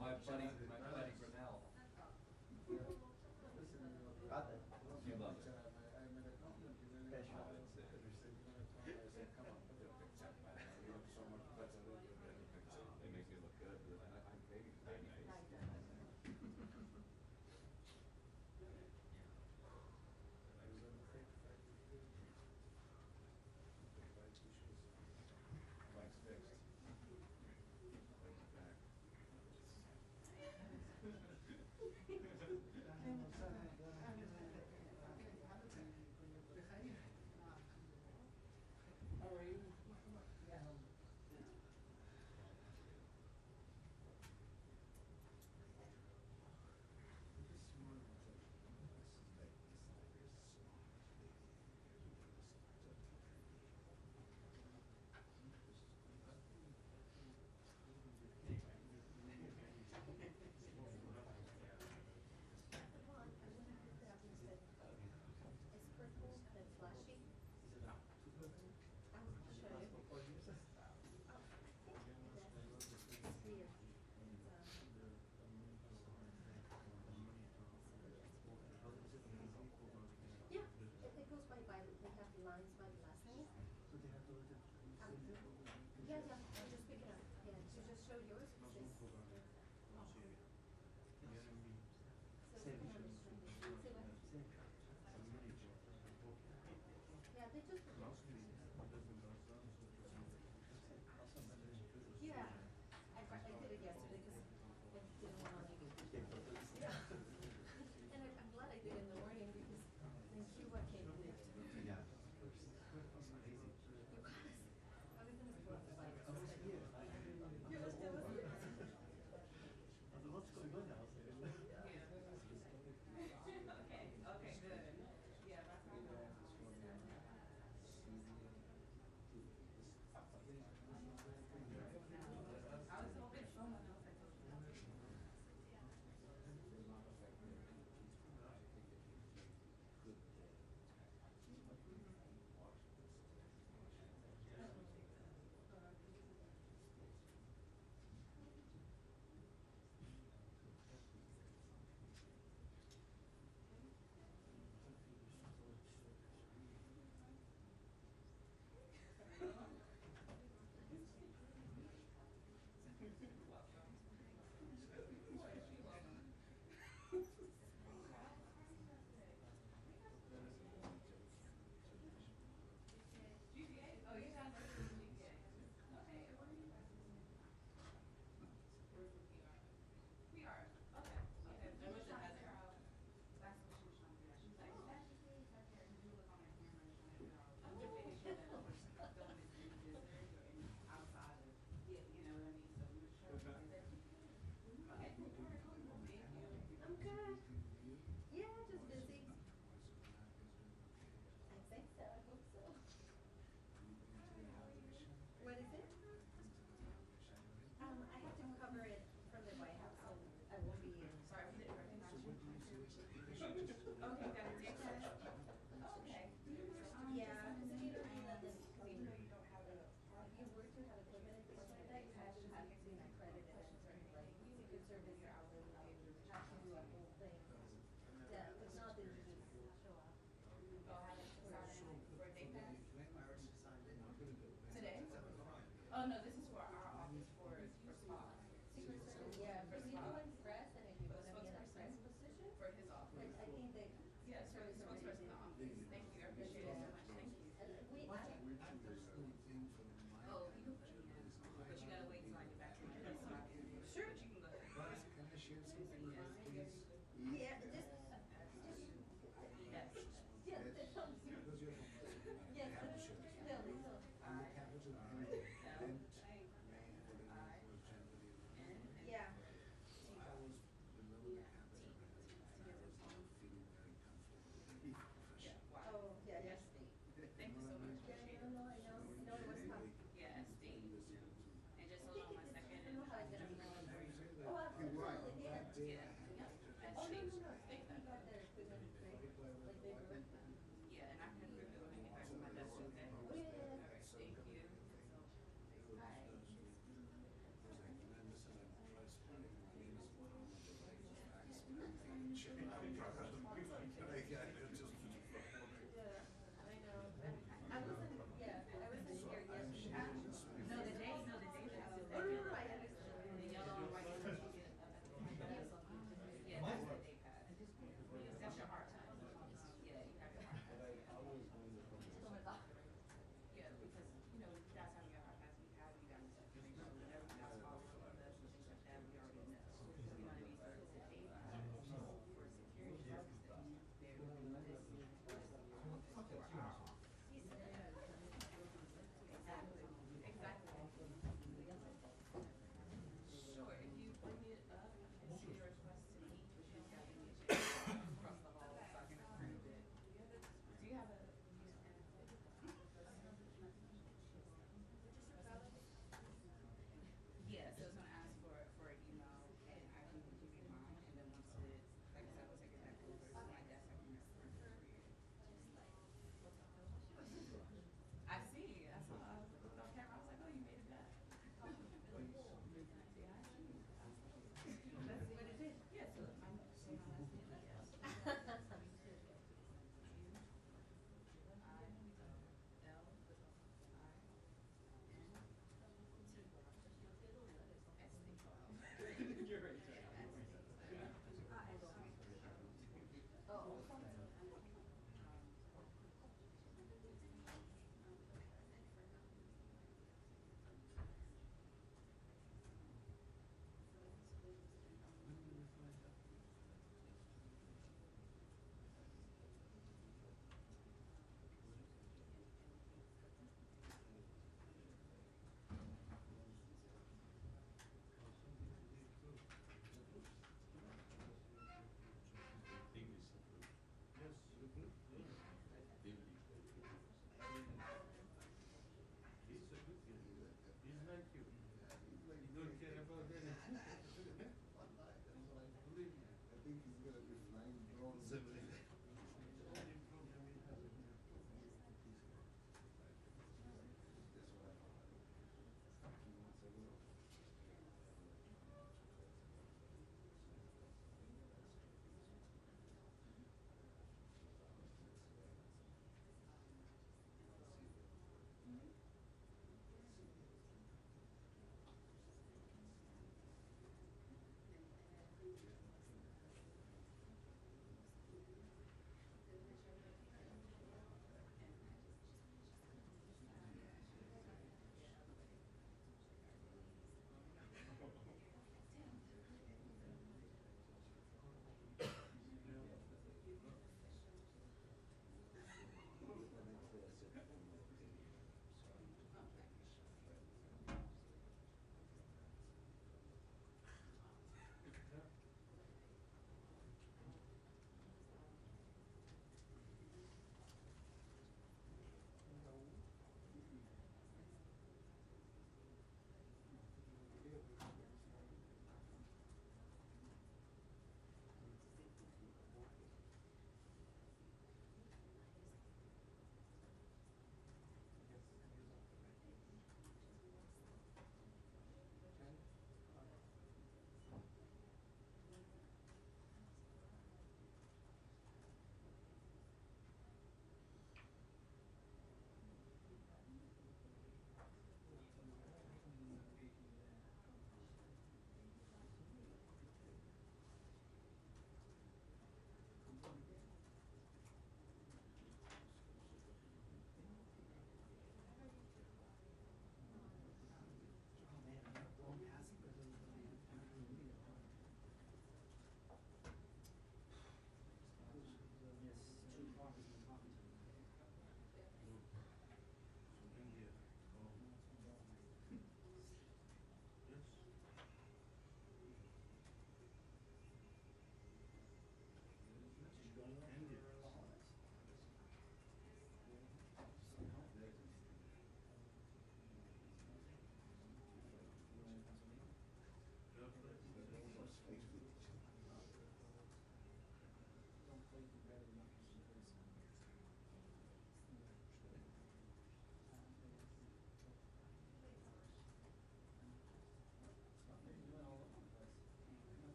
My buddy Grinnell. Got that. You love it. They make me look good. I'm baby face. Mike's fixed. Mike's back. How are you? It's purple and flashy. I'll show you. It's weird. Yeah, it goes by, they have the lines by the last name. Yeah, I'll just pick it up. Yeah, so just show yours. Yeah, they just. Yeah, I did it yesterday because I didn't want to. Yeah. And I'm glad I did it in the morning because then Cuba came lift. Yeah. I was going to go up the bike. You were still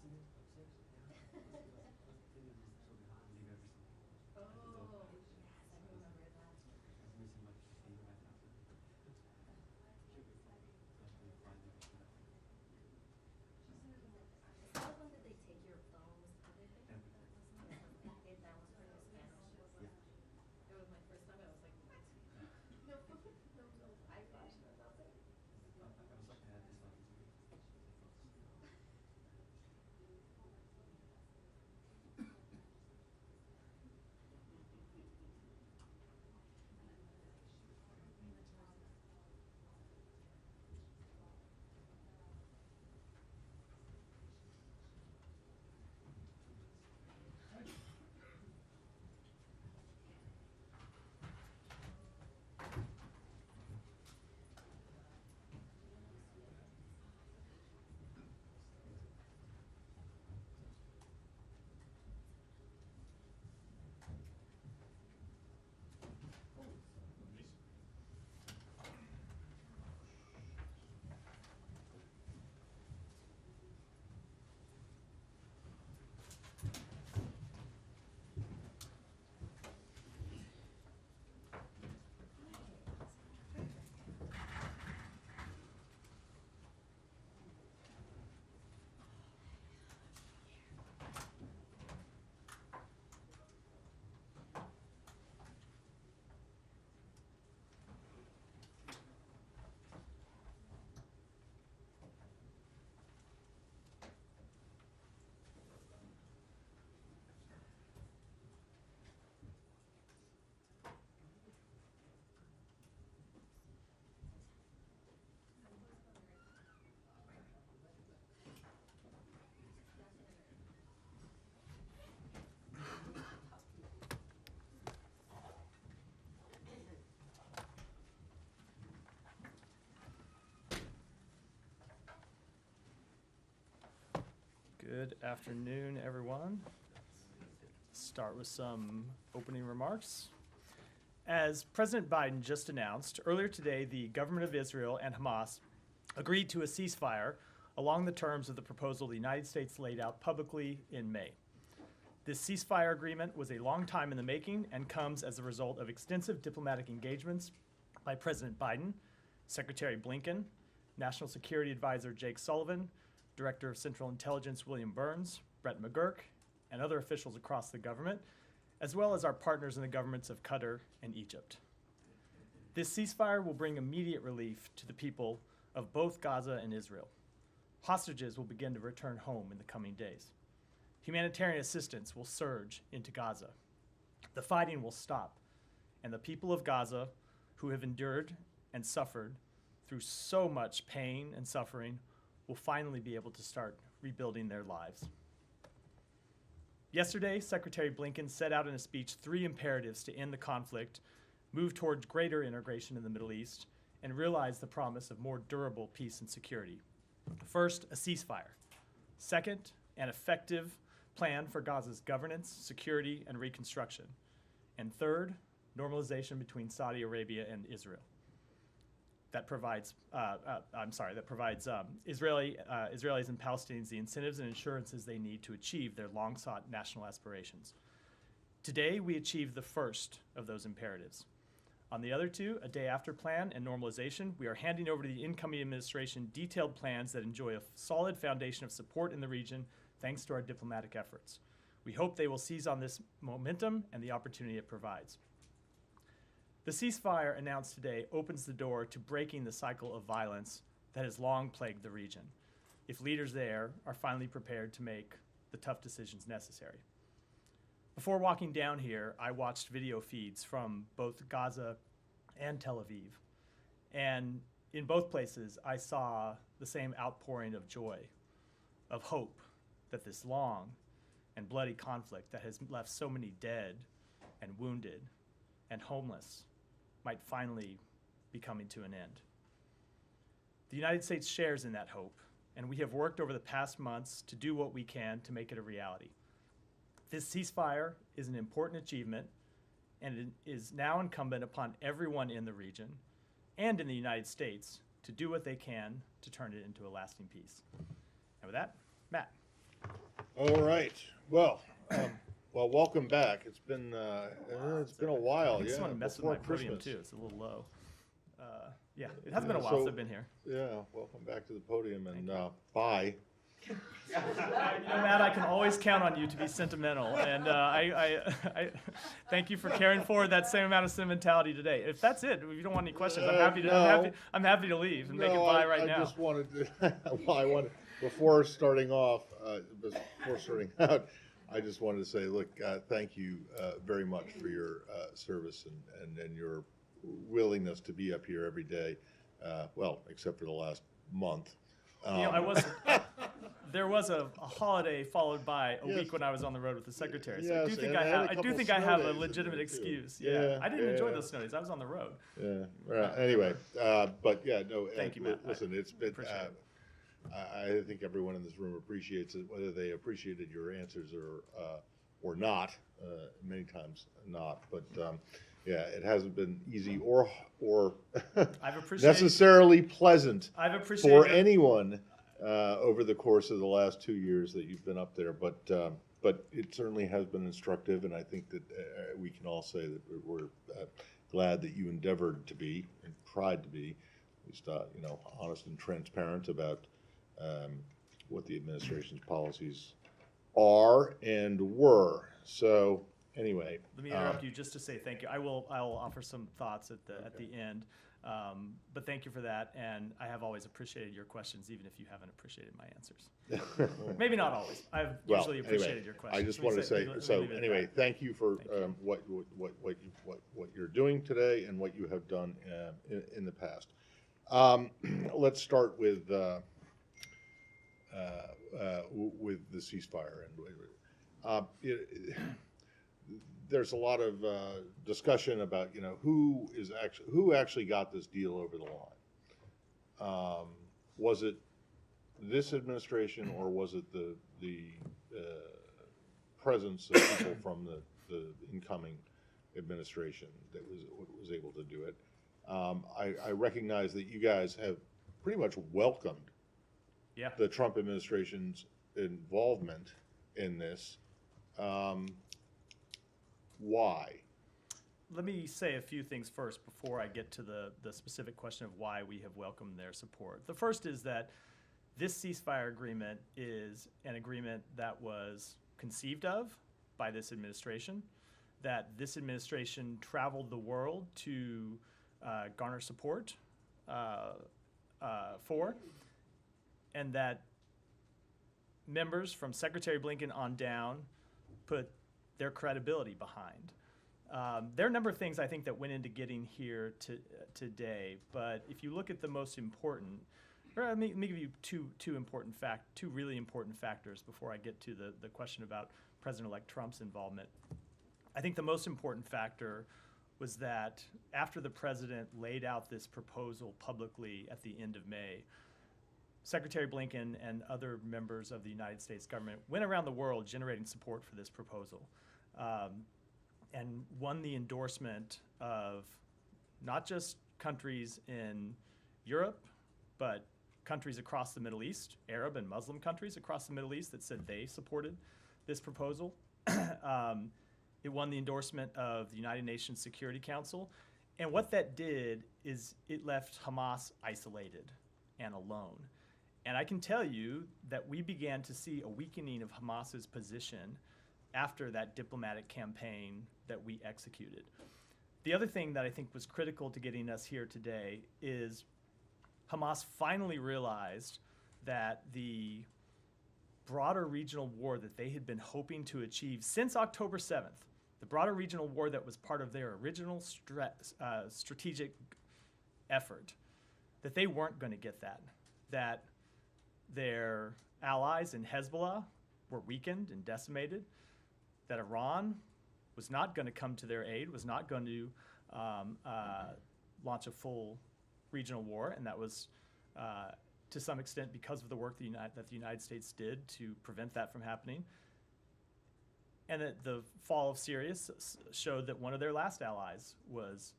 Oh, yes, I remember that. Is that the one that they take your phones? Did they take that? That was for the Spanish. It was my first time. I was like, what? No, no iPhone, no nothing. Good afternoon, everyone. Start with some opening remarks. As President Biden just announced, earlier today, the government of Israel and Hamas agreed to a ceasefire along the terms of the proposal the United States laid out publicly in May. This ceasefire agreement was a long time in the making and comes as a result of extensive diplomatic engagements by President Biden, Secretary Blinken, National Security Advisor Jake Sullivan, Director of Central Intelligence William Burns, Brett McGurk, and other officials across the government, as well as our partners in the governments of Qatar and Egypt. This ceasefire will bring immediate relief to the people of both Gaza and Israel. Hostages will begin to return home in the coming days. Humanitarian assistance will surge into Gaza. The fighting will stop, and the people of Gaza, who have endured and suffered through so much pain and suffering, will finally be able to start rebuilding their lives. Yesterday, Secretary Blinken set out in a speech 3 imperatives to end the conflict, move towards greater integration in the Middle East, and realize the promise of more durable peace and security. First, a ceasefire. Second, an effective plan for Gaza's governance, security, and reconstruction. And third, normalization between Saudi Arabia and Israel. That provides Israelis and Palestinians the incentives and assurances they need to achieve their long-sought national aspirations. Today, we achieved the first of those imperatives. On the other two, a day-after plan and normalization, we are handing over to the incoming administration detailed plans that enjoy a solid foundation of support in the region thanks to our diplomatic efforts. We hope they will seize on this momentum and the opportunity it provides. The ceasefire announced today opens the door to breaking the cycle of violence that has long plagued the region, if leaders there are finally prepared to make the tough decisions necessary. Before walking down here, I watched video feeds from both Gaza and Tel Aviv. And in both places, I saw the same outpouring of joy, of hope that this long and bloody conflict that has left so many dead and wounded and homeless might finally be coming to an end. The United States shares in that hope, and we have worked over the past months to do what we can to make it a reality. This ceasefire is an important achievement, and it is now incumbent upon everyone in the region and in the United States to do what they can to turn it into a lasting peace. And with that, Matt. All right. Well, welcome back. It's been a while. I just Yeah, want to mess with before my podium Christmas. too. It's a little low. Yeah, it has been a while So- since I've been here. Yeah, welcome back to the podium, and Thank you. bye. You know, Matt, I can always count on you to be sentimental, and I thank you for carrying forward that same amount of sentimentality today. If that's it, if you don't want any questions, I'm happy to. No. I'm happy to leave and make it No, bye right I now. just wanted to. Well, I wanted before starting out, I just wanted to say, look, thank you very much for your service and your willingness to be up here every day. Well, except for the last month. You know, there was a holiday followed by a Yes. week when I was on the road with the secretary. So I do Yes, think and I I had a have. I do couple think I snow have a days in legitimate there, too. excuse. Yeah, Yeah, I didn't enjoy yeah. those snow days. I was on the road. Yeah. Right. Anyway, but yeah, no. Thank you, Matt. Listen, it's been. Appreciate it. I think everyone in this room appreciates it, whether they appreciated your answers or not. Many times not, but yeah, it hasn't been easy or I've appreciated. necessarily pleasant I've for appreciated. anyone over the course of the last 2 years that you've been up there. But it certainly has been instructive, and I think that we can all say that we're glad that you endeavored to be and tried to be, at least honest and transparent about what the administration's policies are and were. So anyway, Let me interrupt you just to say thank you. I will offer some thoughts at the end, but thank you for that. And I have always appreciated your questions, even if you haven't appreciated my answers. Maybe not always. I've well, usually appreciated anyway, your questions. I just Let me wanted to say, let me so leave it at anyway, that. thank you for Thank you. what you're doing today and what you have done in the past. Let's start with the ceasefire, and there's a lot of discussion about who actually got this deal over the line. Was it this administration, or was it the presence of people from the incoming administration that was able to do it? I recognize that you guys have pretty much welcomed Yeah. the Trump administration's involvement in this. Why? Let me say a few things first before I get to the specific question of why we have welcomed their support. The first is that this ceasefire agreement is an agreement that was conceived of by this administration, that this administration traveled the world to garner support for, and that members from Secretary Blinken on down put their credibility behind. There are a number of things I think that went into getting here today, but if you look at the most important, let me give you two really important factors before I get to the question about President-elect Trump's involvement. I think the most important factor was that after the president laid out this proposal publicly at the end of May, Secretary Blinken and other members of the United States government went around the world generating support for this proposal, and won the endorsement of not just countries in Europe, but countries across the Middle East, Arab and Muslim countries across the Middle East that said they supported this proposal. It won the endorsement of the United Nations Security Council. And what that did is it left Hamas isolated and alone. And I can tell you that we began to see a weakening of Hamas's position after that diplomatic campaign that we executed. The other thing that I think was critical to getting us here today is Hamas finally realized that the broader regional war that they had been hoping to achieve since October 7th, the broader regional war that was part of their original strategic effort, that they weren't going to get that their allies in Hezbollah were weakened and decimated, that Iran was not going to come to their aid, was not going to launch a full regional war, and that was to some extent because of the work that the United States did to prevent that from happening. And that the fall of Syria showed that one of their last allies was,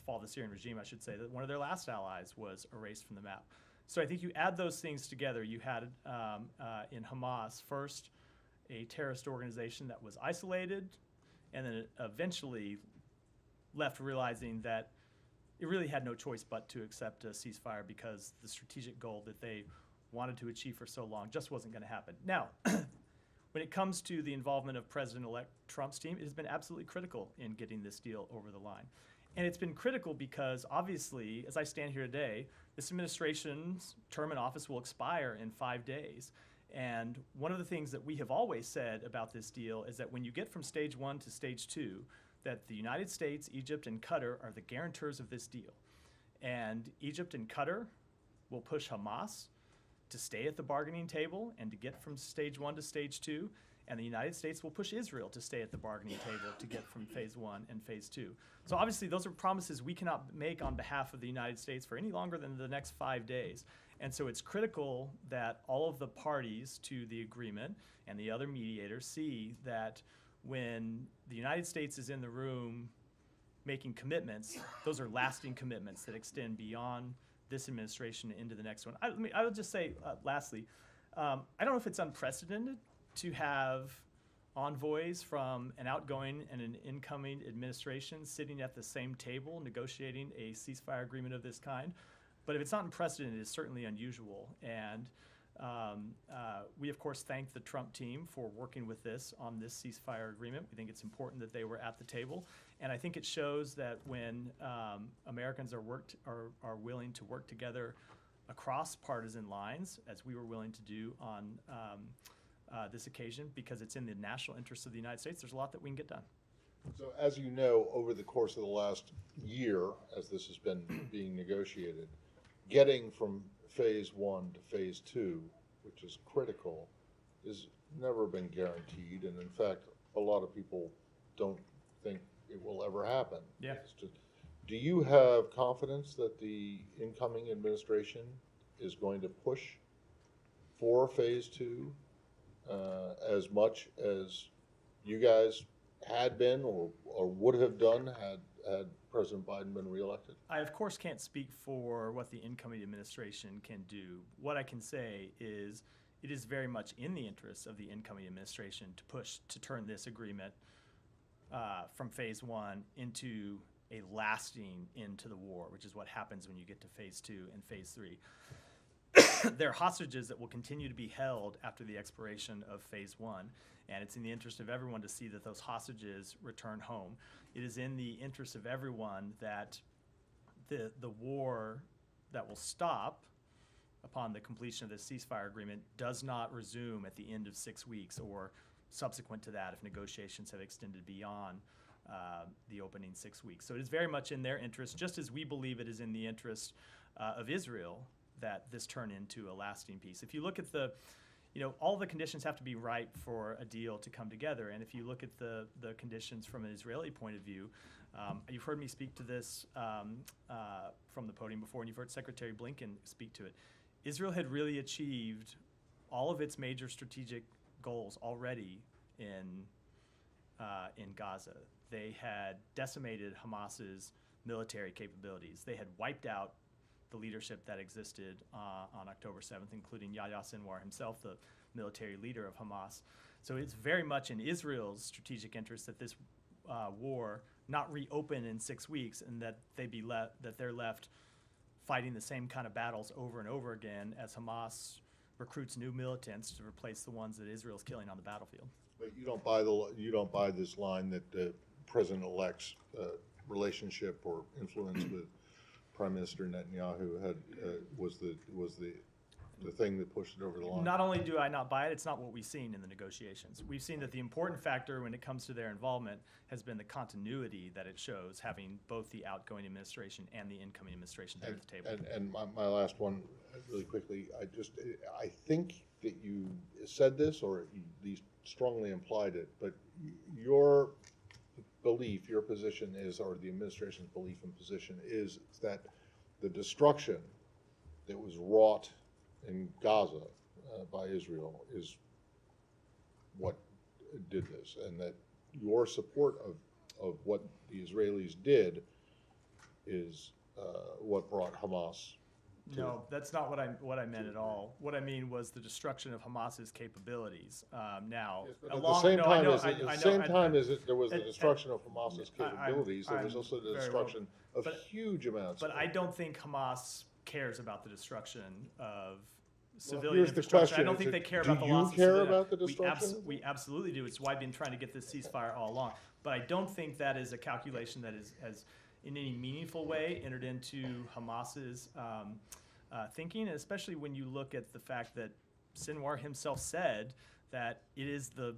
fall of the Syrian regime, I should say, that one of their last allies was erased from the map. So I think you add those things together. You had in Hamas first a terrorist organization that was isolated, and then it eventually left realizing that it really had no choice but to accept a ceasefire because the strategic goal that they wanted to achieve for so long just wasn't going to happen. Now, when it comes to the involvement of President-elect Trump's team, it has been absolutely critical in getting this deal over the line. And it's been critical because, obviously, as I stand here today, this administration's term in office will expire in 5 days. And one of the things that we have always said about this deal is that when you get from stage 1 to stage 2, that the United States, Egypt, and Qatar are the guarantors of this deal. And Egypt and Qatar will push Hamas to stay at the bargaining table and to get from stage 1 to stage 2, and the United States will push Israel to stay at the bargaining table to get from phase 1 and phase 2. So obviously those are promises we cannot make on behalf of the United States for any longer than the next 5 days. And so it's critical that all of the parties to the agreement and the other mediators see that when the United States is in the room making commitments, those are lasting commitments that extend beyond this administration into the next one. I would just say, lastly, I don't know if it's unprecedented to have envoys from an outgoing and an incoming administration sitting at the same table negotiating a ceasefire agreement of this kind. But if it's not unprecedented, it's certainly unusual. And we, of course, thank the Trump team for working with this on this ceasefire agreement. We think it's important that they were at the table. And I think it shows that when Americans are willing to work together across partisan lines, as we were willing to do on this occasion, because it's in the national interest of the United States, there's a lot that we can get done. So as you know, over the course of the last year, as this has been being negotiated, getting from phase 1 to phase 2, which is critical, has never been guaranteed. And in fact, a lot of people don't think it will ever happen. Yeah. Do you have confidence that the incoming administration is going to push for phase 2 as much as you guys had been or would have done had President Biden been reelected? I, of course, can't speak for what the incoming administration can do. What I can say is it is very much in the interest of the incoming administration to push to turn this agreement from phase 1 into a lasting end to the war, which is what happens when you get to phase 2 and phase 3. There are hostages that will continue to be held after the expiration of phase 1, and it's in the interest of everyone to see that those hostages return home. It is in the interest of everyone that the war that will stop upon the completion of the ceasefire agreement does not resume at the end of 6 weeks or subsequent to that if negotiations have extended beyond the opening 6 weeks. So it is very much in their interest, just as we believe it is in the interest of Israel that this turn into a lasting peace. If you look at all the conditions have to be right for a deal to come together. And if you look at the conditions from an Israeli point of view, you've heard me speak to this from the podium before, and you've heard Secretary Blinken speak to it. Israel had really achieved all of its major strategic goals already in Gaza. They had decimated Hamas's military capabilities. They had wiped out the leadership that existed on October 7th, including Yahya Sinwar himself, the military leader of Hamas. So it's very much in Israel's strategic interest that this war not reopen in 6 weeks, and that they're left fighting the same kind of battles over and over again as Hamas recruits new militants to replace the ones that Israel's killing on the battlefield. But you don't buy this line that the president-elect's relationship or influence with Prime Minister Netanyahu was the thing that pushed it over the line. Not only do I not buy it, it's not what we've seen in the negotiations. We've seen that the important factor when it comes to their involvement has been the continuity that it shows, having both the outgoing administration and the incoming administration there at the table. And my last one, really quickly, I think that you said this, or you at least strongly implied it, but your belief, your position is, or the administration's belief and position is that the destruction that was wrought in Gaza by Israel is what did this, and that your support of what the Israelis did is what brought Hamas No, that's not what I meant at all. What I mean was the destruction of Hamas's capabilities. Now, Yes, but at the along, same no, I time know, as I know, there was the and- destruction of Hamas's I'm- capabilities, there was I'm also the very destruction of but- huge amounts. But of I don't think Hamas cares about the destruction of Well, civilian here's the infrastructure. I question, don't is think it- they care do about the you loss of care civilian. about the destruction? We absolutely do. It's why I've been trying to get this ceasefire all along. But I don't think that is a calculation that has in any meaningful way entered into Hamas's thinking, and especially when you look at the fact that Sinwar himself said that it is the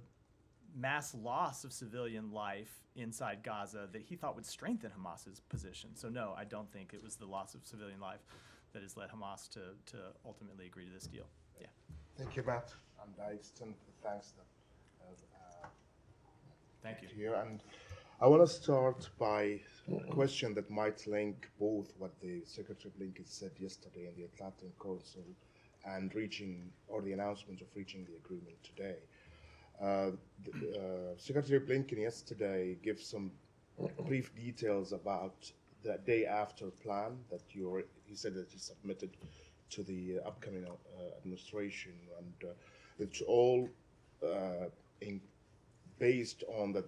mass loss of civilian life inside Gaza that he thought would strengthen Hamas's position. So no, I don't think it was the loss of civilian life that has led Hamas to ultimately agree to this deal. Yeah. Thank you, Matt. And I extend the thanks Thank you. to you. And I want to start by a question that might link both what the Secretary Blinken said yesterday in the Atlantic Council and the announcement of reaching the agreement today. Secretary Blinken yesterday gave some brief details about the day after plan that he said that he submitted to the upcoming administration, and it's all based on the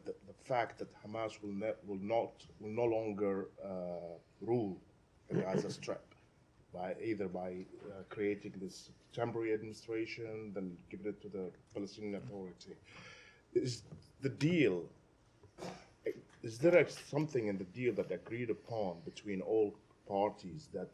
fact that Hamas will no longer rule the Gaza Strip by creating this temporary administration, then giving it to the Palestinian Authority. Is there something in the deal that agreed upon between all parties that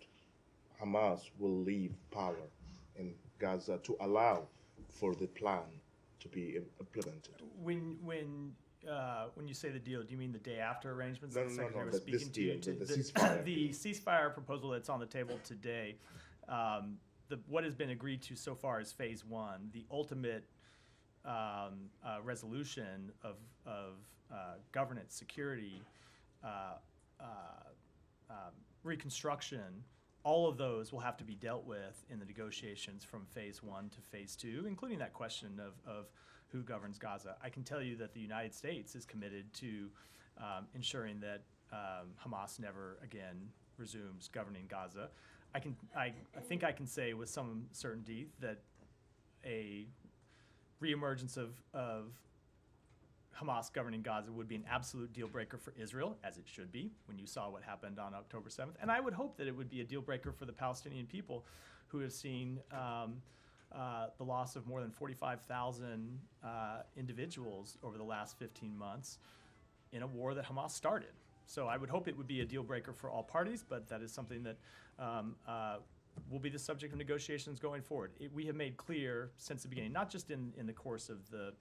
Hamas will leave power in Gaza to allow for the plan to be implemented? When you say the deal, do you mean the day after arrangements No, that the no, Secretary no, was this speaking to you? deal, the ceasefire The deal. ceasefire proposal that's on the table today, what has been agreed to so far is phase one. The ultimate resolution of governance, security, reconstruction, all of those will have to be dealt with in the negotiations from phase one to phase two, including that question of who governs Gaza. I can tell you that the United States is committed to ensuring that Hamas never again resumes governing Gaza. I think I can say with some certainty that a reemergence of Hamas governing Gaza would be an absolute deal breaker for Israel, as it should be, when you saw what happened on October 7th. And I would hope that it would be a deal breaker for the Palestinian people, who have seen the loss of more than 45,000 individuals over the last 15 months in a war that Hamas started. So I would hope it would be a deal breaker for all parties, but that is something that will be the subject of negotiations going forward. We have made clear since the beginning, not just in the course of the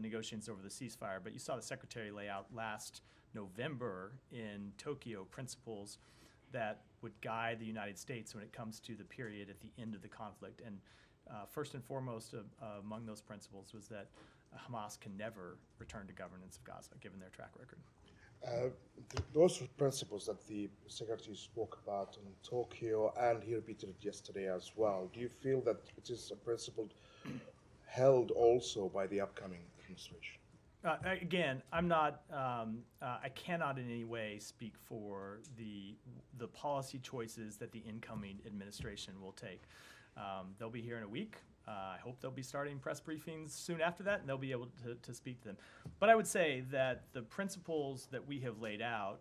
negotiations over the ceasefire, but you saw the Secretary lay out last November in Tokyo principles that would guide the United States when it comes to the period at the end of the conflict. And first and foremost among those principles was that Hamas can never return to governance of Gaza, given their track record. Those principles that the Secretary spoke about in Tokyo, and he repeated it yesterday as well, do you feel that it is a principle held also by the upcoming administration? Again, I'm not. I cannot in any way speak for the policy choices that the incoming administration will take. They'll be here in a week. I hope they'll be starting press briefings soon after that, and they'll be able to speak to them. But I would say that the principles that we have laid out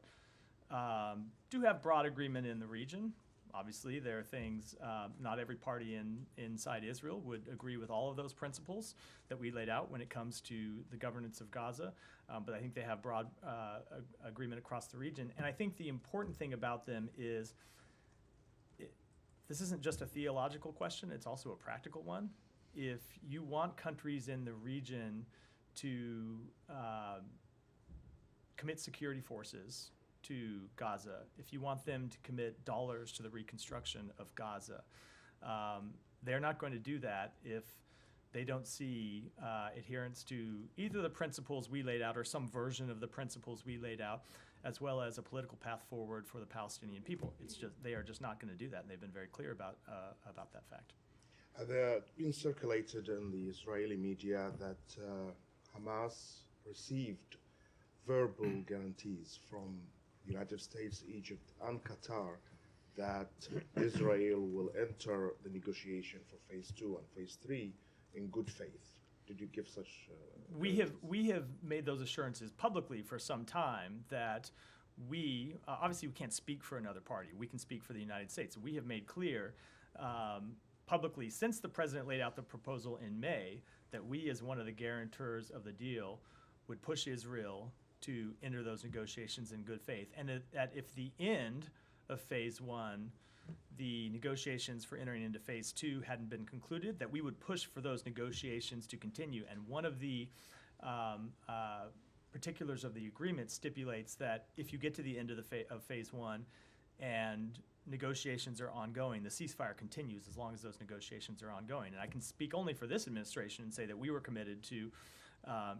do have broad agreement in the region. Obviously, there are things, not every party inside Israel would agree with all of those principles that we laid out when it comes to the governance of Gaza, but I think they have broad agreement across the region. And I think the important thing about them is this isn't just a theological question, it's also a practical one. If you want countries in the region to commit security forces to Gaza, if you want them to commit dollars to the reconstruction of Gaza, they're not going to do that if they don't see adherence to either the principles we laid out or some version of the principles we laid out, as well as a political path forward for the Palestinian people. It's just they are just not going to do that, and they've been very clear about that fact. There been circulated in the Israeli media that Hamas received verbal guarantees from the United States, Egypt, and Qatar that Israel will enter the negotiation for phase 2 and phase 3 in good faith? Did you give such? We have made those assurances publicly for some time that we obviously we can't speak for another party. We can speak for the United States. We have made clear publicly since the president laid out the proposal in May that we, as one of the guarantors of the deal, would push Israel to enter those negotiations in good faith, and that if the end of phase 1, the negotiations for entering into phase 2 hadn't been concluded, that we would push for those negotiations to continue. And one of the particulars of the agreement stipulates that if you get to the end of phase 1 and negotiations are ongoing, the ceasefire continues as long as those negotiations are ongoing. And I can speak only for this administration and say that we were committed to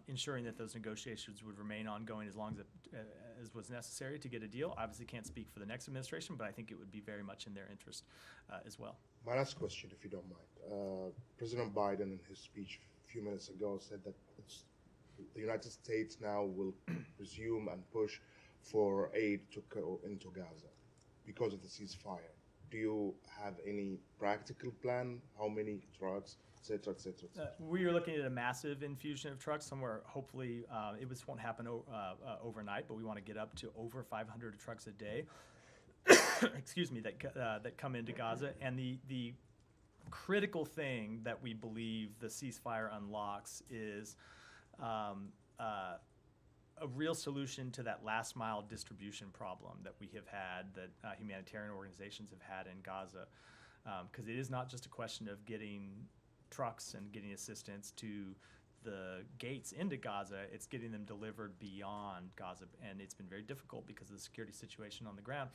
ensuring that those negotiations would remain ongoing as long as was necessary to get a deal. Obviously can't speak for the next administration, but I think it would be very much in their interest as well. My last question, if you don't mind. President Biden, in his speech a few minutes ago, said that the United States now will resume and push for aid to go into Gaza because of the ceasefire. Do you have any practical plan? How many trucks, et cetera, et cetera, et cetera? We are looking at a massive infusion of trucks somewhere. Hopefully, it won't happen overnight, but we want to get up to over 500 trucks a day. Excuse me, that come into Gaza. And the critical thing that we believe the ceasefire unlocks is a real solution to that last mile distribution problem that we have had, that humanitarian organizations have had in Gaza. Because it is not just a question of getting trucks and getting assistance to the gates into Gaza, it's getting them delivered beyond Gaza. And it's been very difficult because of the security situation on the ground.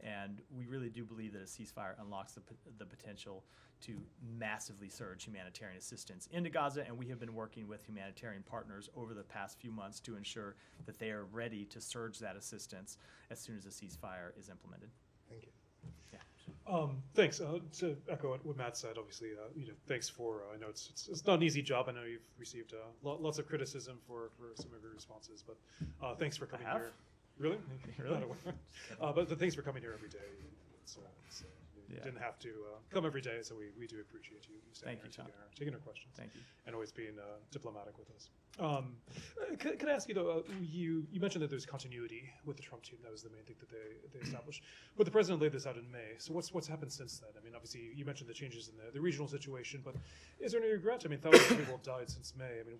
And we really do believe that a ceasefire unlocks the potential to massively surge humanitarian assistance into Gaza, and we have been working with humanitarian partners over the past few months to ensure that they are ready to surge that assistance as soon as the ceasefire is implemented. Thank you. Thanks. To echo what Matt said, obviously, thanks for. I know it's not an easy job. I know you've received lots of criticism for some of your responses, but thanks for coming here. Really? Really? But thanks for coming here every day. You Yeah. didn't have to come every day, so we do appreciate you Thank you, staying John. here, taking our questions. Thank you. And always being diplomatic with us. Could I ask you, though, you mentioned that there's continuity with the Trump team. That was the main thing that they established. But the president laid this out in May. So what's happened since then? I mean, obviously, you mentioned the changes in the regional situation, but is there any regret? I mean, thousands of people have died since May. I mean,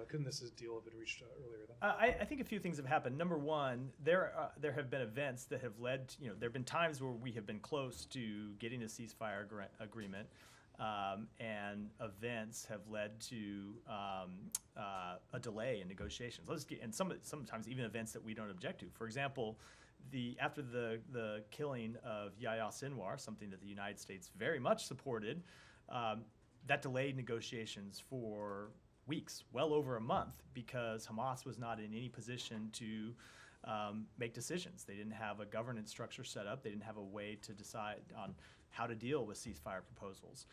couldn't this deal have been reached earlier then? I think a few things have happened. Number one, there have been events that have led to, there have been times where we have been close to getting a ceasefire agreement, and events have led to a delay in negotiations. And sometimes even events that we don't object to. For example, after the killing of Yahya Sinwar, something that the United States very much supported, that delayed negotiations for weeks, well over a month, because Hamas was not in any position to make decisions. They didn't have a governance structure set up. They didn't have a way to decide on how to deal with ceasefire proposals.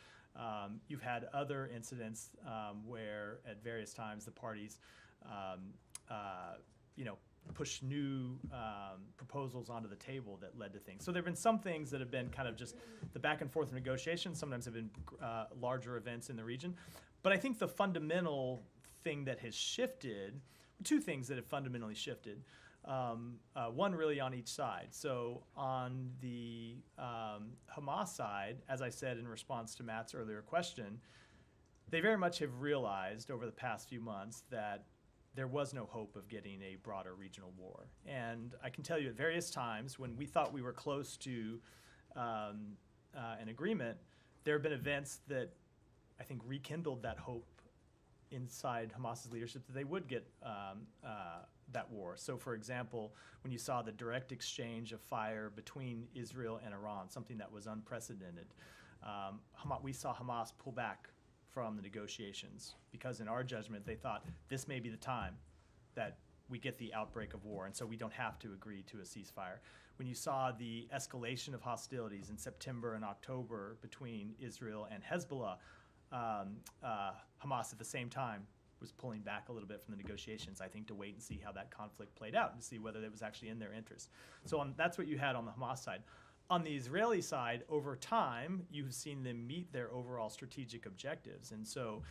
You've had other incidents where at various times the parties push new proposals onto the table that led to things. So there have been some things that have been kind of just the back and forth negotiations. Sometimes have been larger events in the region. But I think the fundamental thing that has shifted, two things that have fundamentally shifted, one really on each side. So on the Hamas side, as I said in response to Matt's earlier question, they very much have realized over the past few months that there was no hope of getting a broader regional war. And I can tell you at various times when we thought we were close to an agreement, there have been events that I think rekindled that hope inside Hamas's leadership that they would get that war. So, for example, when you saw the direct exchange of fire between Israel and Iran, something that was unprecedented, we saw Hamas pull back from the negotiations because in our judgment they thought this may be the time that we get the outbreak of war, and so we don't have to agree to a ceasefire. When you saw the escalation of hostilities in September and October between Israel and Hezbollah, Hamas at the same time was pulling back a little bit from the negotiations, I think, to wait and see how that conflict played out and to see whether it was actually in their interest. So that's what you had on the Hamas side. On the Israeli side, over time, you've seen them meet their overall strategic objectives. And so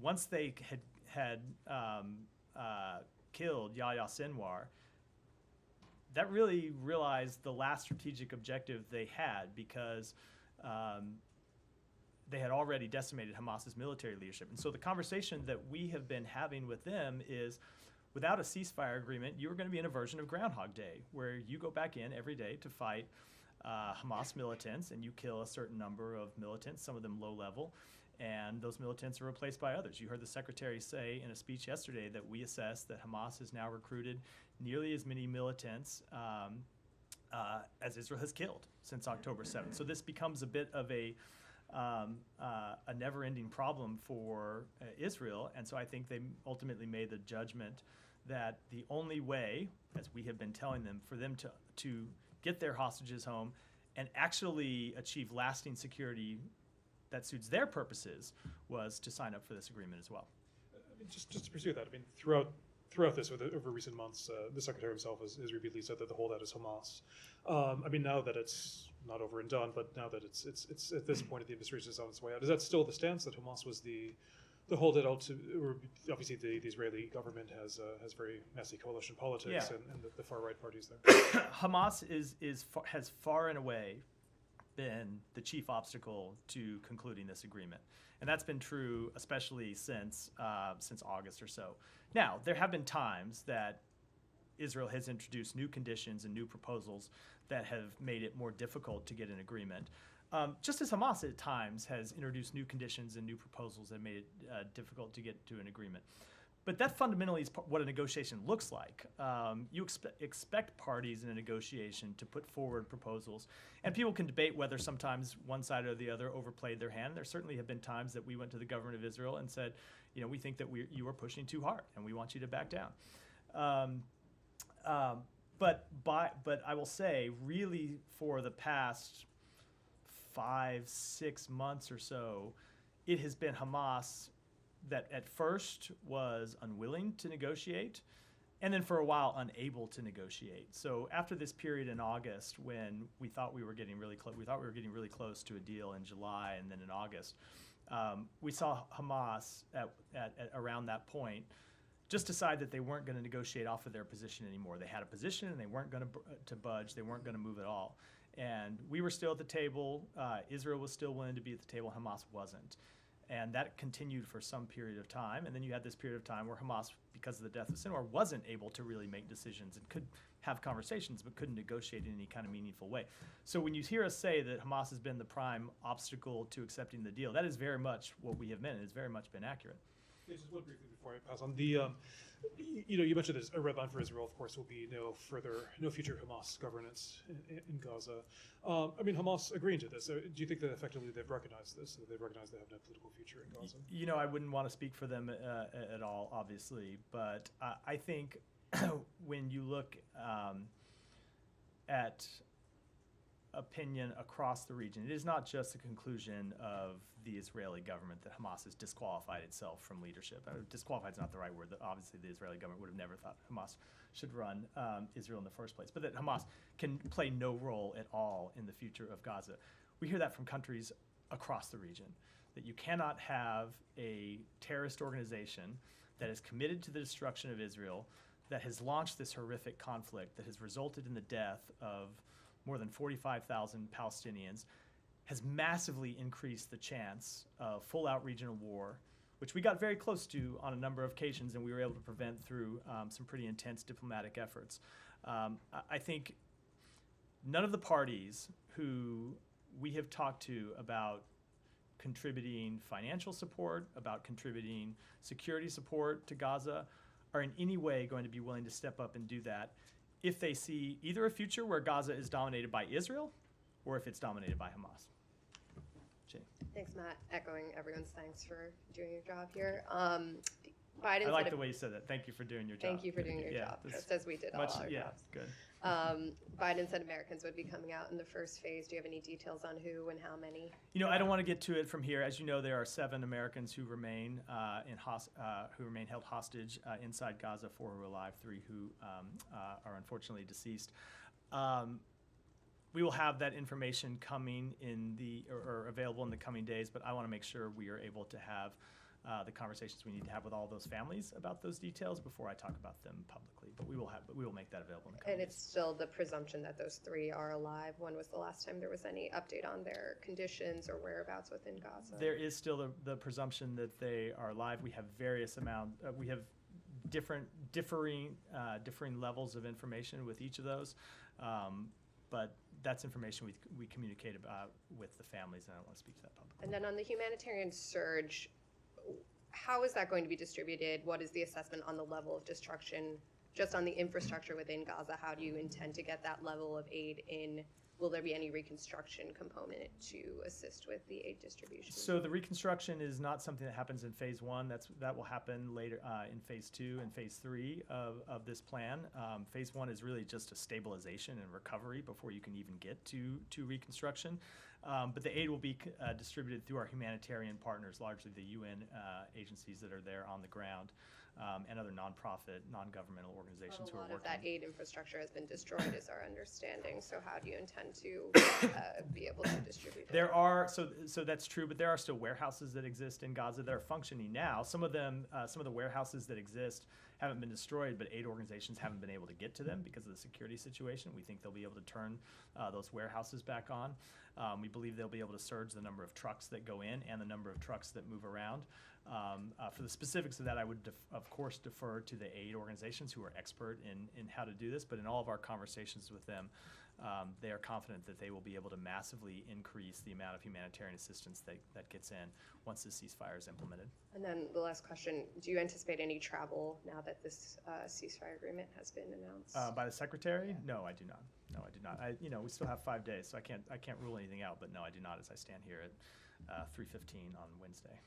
once they had killed Yahya Sinwar, that really realized the last strategic objective they had, because they had already decimated Hamas's military leadership. And so the conversation that we have been having with them is, without a ceasefire agreement, you're going to be in a version of Groundhog Day, where you go back in every day to fight Hamas militants, and you kill a certain number of militants, some of them low level, and those militants are replaced by others. You heard the secretary say in a speech yesterday that we assess that Hamas has now recruited nearly as many militants as Israel has killed since October 7th. So this becomes a bit of a never-ending problem for Israel, and so I think they ultimately made the judgment that the only way, as we have been telling them, for them to get their hostages home and actually achieve lasting security that suits their purposes was to sign up for this agreement as well. I mean, just to pursue that, I mean, throughout this, over recent months, the secretary himself has repeatedly said that the holdout is Hamas. I mean, now that it's not over and done, but now that it's at this point, the administration is on its way out, is that still the stance, that Hamas was the holdout to, or obviously the Israeli government has very messy coalition politics, Yeah. and the far right parties there. Hamas has far and away been the chief obstacle to concluding this agreement, and that's been true especially since August or so. Now, there have been times that Israel has introduced new conditions and new proposals that have made it more difficult to get an agreement. Just as Hamas at times has introduced new conditions and new proposals that made it difficult to get to an agreement. But that fundamentally is what a negotiation looks like. You expect parties in a negotiation to put forward proposals, and people can debate whether sometimes one side or the other overplayed their hand. There certainly have been times that we went to the government of Israel and said, you know, we think that you are pushing too hard, and we want you to back down. But I will say, really, for the past 5-6 months or so, it has been Hamas that at first was unwilling to negotiate, and then for a while unable to negotiate. So after this period in August, when we thought we were getting really close to a deal in July, and then in August, we saw Hamas at around that point just decide that they weren't going to negotiate off of their position anymore. They had a position, and they weren't going to budge. They weren't going to move at all. And we were still at the table. Israel was still willing to be at the table. Hamas wasn't. And that continued for some period of time. And then you had this period of time where Hamas, because of the death of Sinwar, wasn't able to really make decisions and could have conversations but couldn't negotiate in any kind of meaningful way. So when you hear us say that Hamas has been the prime obstacle to accepting the deal, that is very much what we have meant. It has very much been accurate. Just one briefly before I pass on. You mentioned this, a red line for Israel, of course, will be no future Hamas governance in Gaza. I mean, Hamas agreeing to this. So do you think that effectively they've recognized this, that they've recognized they have no political future in Gaza? You know, I wouldn't want to speak for them at all, obviously, but I think when you look at opinion across the region, it is not just a conclusion of the Israeli government that Hamas has disqualified itself from leadership. Disqualified is not the right word. Obviously, the Israeli government would have never thought Hamas should run Israel in the first place, but that Hamas can play no role at all in the future of Gaza. We hear that from countries across the region, that you cannot have a terrorist organization that is committed to the destruction of Israel, that has launched this horrific conflict that has resulted in the death of more than 45,000 Palestinians, has massively increased the chance of full-out regional war, which we got very close to on a number of occasions, and we were able to prevent through some pretty intense diplomatic efforts. I think none of the parties who we have talked to about contributing financial support, about contributing security support to Gaza, are in any way going to be willing to step up and do that if they see either a future where Gaza is dominated by Israel or if it's dominated by Hamas. Jay. Thanks, Matt. Echoing everyone's thanks for doing your job here. Biden I like said the way you said that. Thank you for doing your job. Thank you for doing your job, just as we did all our jobs. Good. Biden said Americans would be coming out in the first phase. Do you have any details on who and how many? You know, I don't want to get to it from here. As you know, there are 7 Americans who remain held hostage inside Gaza, 4 who are alive, 3 who are unfortunately deceased. We will have that information coming in or available in the coming days, but I want to make sure we are able to have the conversations we need to have with all those families about those details before I talk about them publicly. But we will make that available in the coming And days. it's still the presumption that those three are alive. When was the last time there was any update on their conditions or whereabouts within Gaza? There is still the presumption that they are alive. We have we have differing levels of information with each of those, but that's information we communicate about with the families, and I don't want to speak to that publicly. And then on the humanitarian surge, how is that going to be distributed? What is the assessment on the level of destruction just on the infrastructure within Gaza? How do you intend to get that level of aid in? Will there be any reconstruction component to assist with the aid distribution? So the reconstruction is not something that happens in phase one. That will happen later in phase 2 and phase 3 of this plan. Phase 1 is really just a stabilization and recovery before you can even get to reconstruction. But the aid will be distributed through our humanitarian partners, largely the UN agencies that are there on the ground, and other nonprofit, non-governmental organizations who are A lot of working. that aid infrastructure has been destroyed, is our understanding. So how do you intend to be able to distribute it? There are so that's true, but there are still warehouses that exist in Gaza that are functioning now. Some of them, some of the warehouses that exist haven't been destroyed, but aid organizations haven't been able to get to them because of the security situation. We think they'll be able to turn those warehouses back on. We believe they'll be able to surge the number of trucks that go in and the number of trucks that move around. For the specifics of that, I would, of course, defer to the aid organizations who are expert in how to do this, but in all of our conversations with them, they are confident that they will be able to massively increase the amount of humanitarian assistance that gets in once the ceasefire is implemented. And then the last question, do you anticipate any travel now that this ceasefire agreement has been announced? By the secretary? No, I do not. No, I do not. We still have 5 days, so I can't rule anything out. But no, I do not. As I stand here at 3:15 on Wednesday.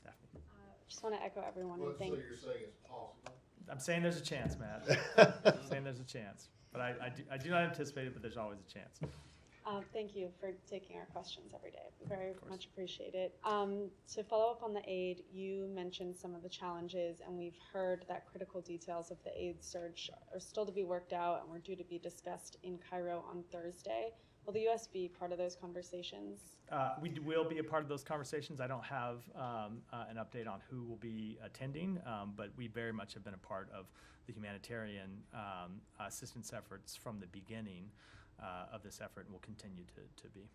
Daphne. Just want to echo everyone and So thank. you're saying it's possible? I'm saying there's a chance, Matt. I'm saying there's a chance, but I do not anticipate it. But there's always a chance. Thank you for taking our questions every day. We very course. much appreciate it. To follow up on the aid, you mentioned some of the challenges, and we've heard that critical details of the aid surge are still to be worked out and were due to be discussed in Cairo on Thursday. Will the U.S. be part of those conversations? We will be a part of those conversations. I don't have an update on who will be attending, but we very much have been a part of the humanitarian assistance efforts from the beginning of this effort and will continue to be.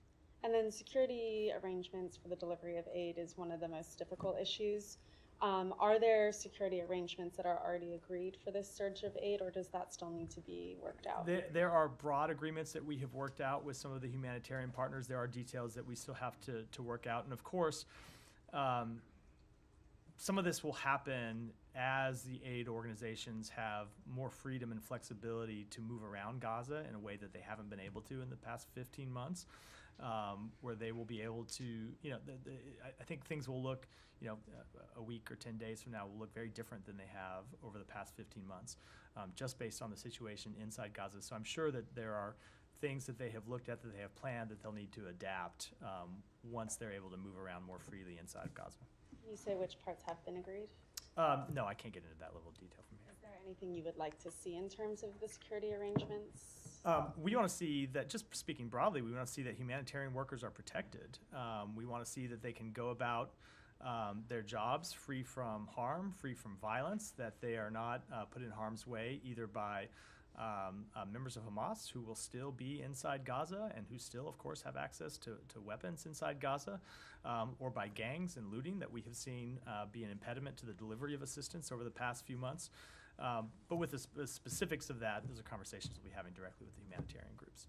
And then security arrangements for the delivery of aid is one of the most difficult issues. Are there security arrangements that are already agreed for this surge of aid, or does that still need to be worked out? There are broad agreements that we have worked out with some of the humanitarian partners. There are details that we still have to work out. And of course, some of this will happen as the aid organizations have more freedom and flexibility to move around Gaza in a way that they haven't been able to in the past 15 months, where they will be able to, I think things will look, a week or 10 days from now will look very different than they have over the past 15 months, just based on the situation inside Gaza. So I'm sure that there are things that they have looked at, that they have planned, that they'll need to adapt once they're able to move around more freely inside Gaza. Can you say which parts have been agreed? No, I can't get into that level of detail from here. Is there anything you would like to see in terms of the security arrangements? We want to see that, just speaking broadly, we want to see that humanitarian workers are protected. We want to see that they can go about their jobs free from harm, free from violence, that they are not put in harm's way either by members of Hamas, who will still be inside Gaza and who still, of course, have access to weapons inside Gaza, or by gangs and looting that we have seen be an impediment to the delivery of assistance over the past few months. But with the specifics of that, those are conversations we'll be having directly with the humanitarian groups.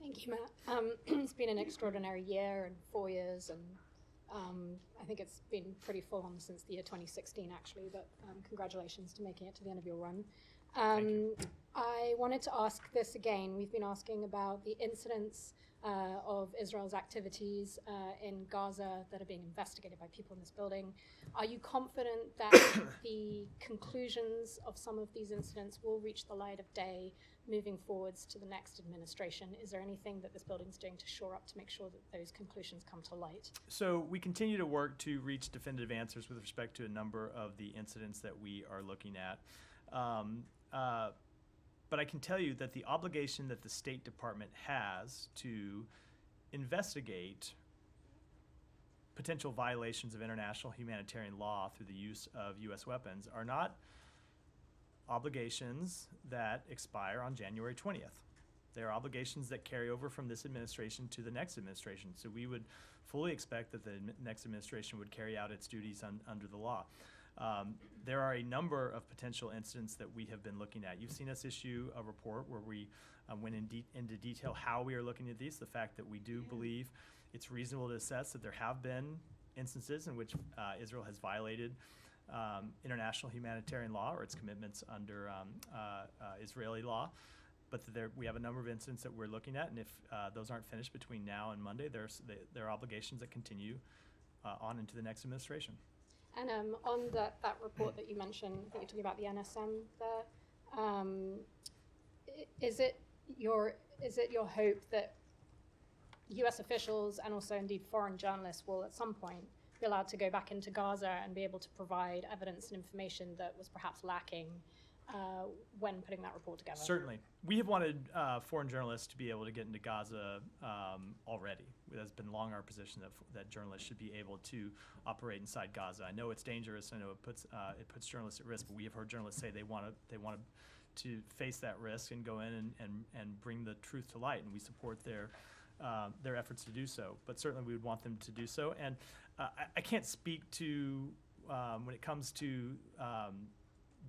Thank you, Matt. It's been an extraordinary year and 4 years, and I think it's been pretty full on since the year 2016, actually, but congratulations to making it to the end of your run. Thank you. I wanted to ask this again. We've been asking about the incidents of Israel's activities in Gaza that are being investigated by people in this building. Are you confident that the conclusions of some of these incidents will reach the light of day moving forwards to the next administration? Is there anything that this building's doing to shore up to make sure that those conclusions come to light? So we continue to work to reach definitive answers with respect to a number of the incidents that we are looking at. But I can tell you that the obligation that the State Department has to investigate potential violations of international humanitarian law through the use of U.S. weapons are not obligations that expire on January 20th. They're obligations that carry over from this administration to the next administration. So we would fully expect that the next administration would carry out its duties under the law. There are a number of potential incidents that we have been looking at. You've seen us issue a report where we went into detail how we are looking at these, the fact that we do believe it's reasonable to assess that there have been instances in which Israel has violated international humanitarian law or its commitments under Israeli law. But we have a number of incidents that we're looking at, and if those aren't finished between now and Monday, there are obligations that continue on into the next administration. And on that report that you mentioned, that you're talking about the NSM there, is it your hope that U.S. officials and also indeed foreign journalists will at some point be allowed to go back into Gaza and be able to provide evidence and information that was perhaps lacking when putting that report together? Certainly. We have wanted foreign journalists to be able to get into Gaza already. It has been long our position that journalists should be able to operate inside Gaza. I know it's dangerous. I know it puts journalists at risk, but we have heard journalists say they want to face that risk and go in and bring the truth to light, and we support their efforts to do so. But certainly we would want them to do so. And I can't speak to, when it comes to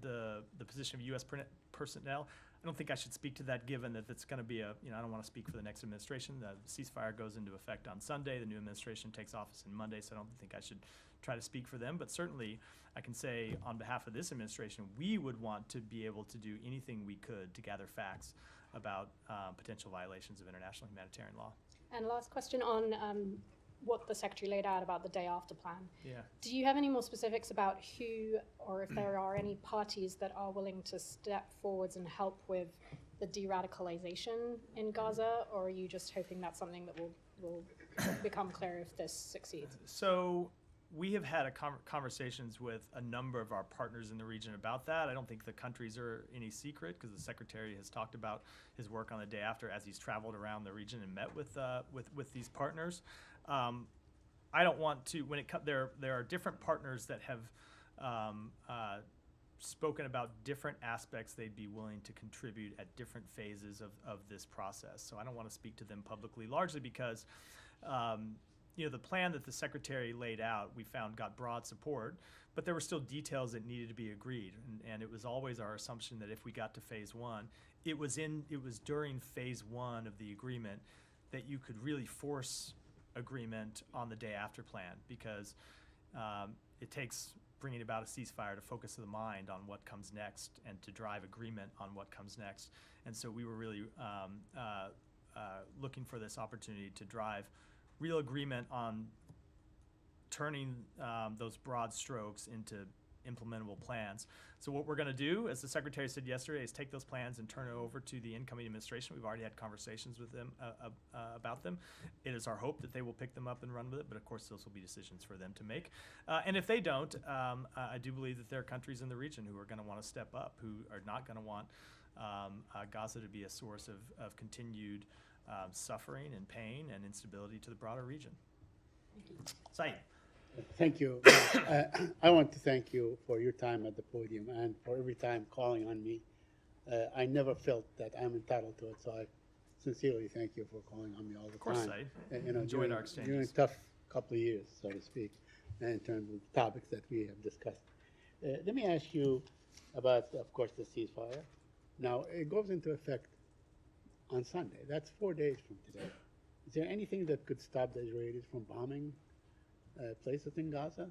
the position of U.S. personnel, I don't think I should speak to that, given that it's going to be I don't want to speak for the next administration. The ceasefire goes into effect on Sunday. The new administration takes office on Monday, so I don't think I should try to speak for them. But certainly I can say on behalf of this administration, we would want to be able to do anything we could to gather facts about potential violations of international humanitarian law. And last question on what the Secretary laid out about the day after plan. Yeah. Do you have any more specifics about who, or if there are any parties that are willing to step forwards and help with the de-radicalization in Gaza, or are you just hoping that's something that will become clear if this succeeds? So we have had conversations with a number of our partners in the region about that. I don't think the countries are any secret, because the Secretary has talked about his work on the day after as he's traveled around the region and met with these partners. I don't want to, there are different partners that have spoken about different aspects they'd be willing to contribute at different phases of this process. So I don't want to speak to them publicly, largely because the plan that the Secretary laid out, we found got broad support, but there were still details that needed to be agreed. And it was always our assumption that if we got to phase one, it was during phase one of the agreement that you could really force agreement on the day after plan, because it takes bringing about a ceasefire to focus the mind on what comes next and to drive agreement on what comes next. And so we were really looking for this opportunity to drive real agreement on turning those broad strokes into implementable plans. So what we're going to do, as the Secretary said yesterday, is take those plans and turn it over to the incoming administration. We've already had conversations with them about them. It is our hope that they will pick them up and run with it, but of course those will be decisions for them to make. And if they don't, I do believe that there are countries in the region who are going to want to step up, who are not going to want Gaza to be a source of continued suffering and pain and instability to the broader region. Saeed. Thank you. I want to thank you for your time at the podium and for every time calling on me. I never felt that I'm entitled to it, so I sincerely thank you for calling on me all the time. Of course, Saeed. Enjoyed our exchanges. During a tough couple of years, so to speak, in terms of topics that we have discussed. Let me ask you about, of course, the ceasefire. Now, it goes into effect on Sunday. That's 4 days from today. Is there anything that could stop the Israelis from bombing places in Gaza?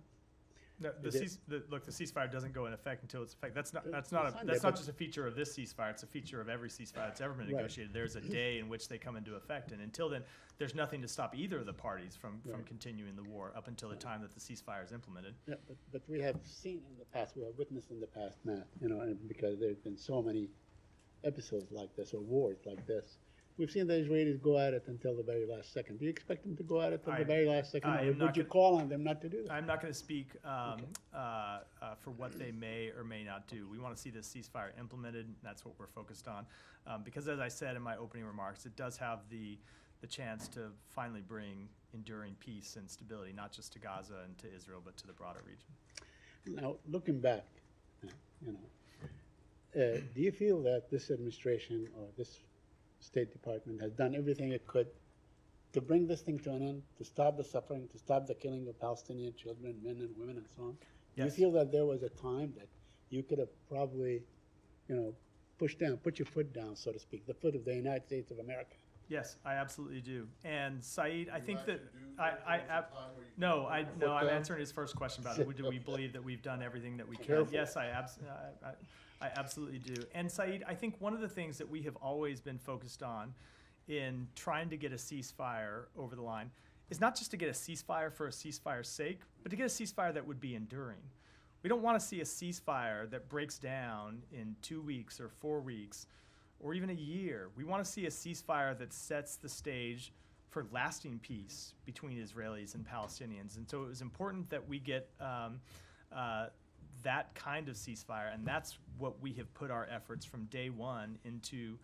No, the ceasefire doesn't go in effect until it's effect. That's not just a feature of this ceasefire. It's a feature of every ceasefire that's ever been negotiated. There's a day in which they come into effect, and until then, there's nothing to stop either of the parties from continuing the war up until the time that the ceasefire is implemented. Yeah, but we have seen in the past, we have witnessed in the past, Matt, and because there's been so many episodes like this or wars like this, we've seen the Israelis go at it until the very last second. Do you expect them to go at it until the very last second, I or am not would you gonna- call on them not to do that? I'm not going to speak for what they may or may not do. We want to see this ceasefire implemented. And that's what we're focused on. Because as I said in my opening remarks, it does have the chance to finally bring enduring peace and stability, not just to Gaza and to Israel, but to the broader region. Now, looking back, do you feel that this administration or this State Department has done everything it could to bring this thing to an end, to stop the suffering, to stop the killing of Palestinian children, men and women, and so on? Do you Yes. feel that there was a time that you could have probably, put your foot down, so to speak, the foot of the United States of America? Yes, I absolutely do. And Saeed, I think that No, I'm answering his first question about do we believe that we've done everything that we can? Careful. Yes, I absolutely do. And Saeed, I think one of the things that we have always been focused on in trying to get a ceasefire over the line is not just to get a ceasefire for a ceasefire's sake, but to get a ceasefire that would be enduring. We don't want to see a ceasefire that breaks down in 2 weeks or 4 weeks or even a year. We want to see a ceasefire that sets the stage for lasting peace between Israelis and Palestinians. And so it was important that we get that kind of ceasefire, and that's what we have put our efforts from day one into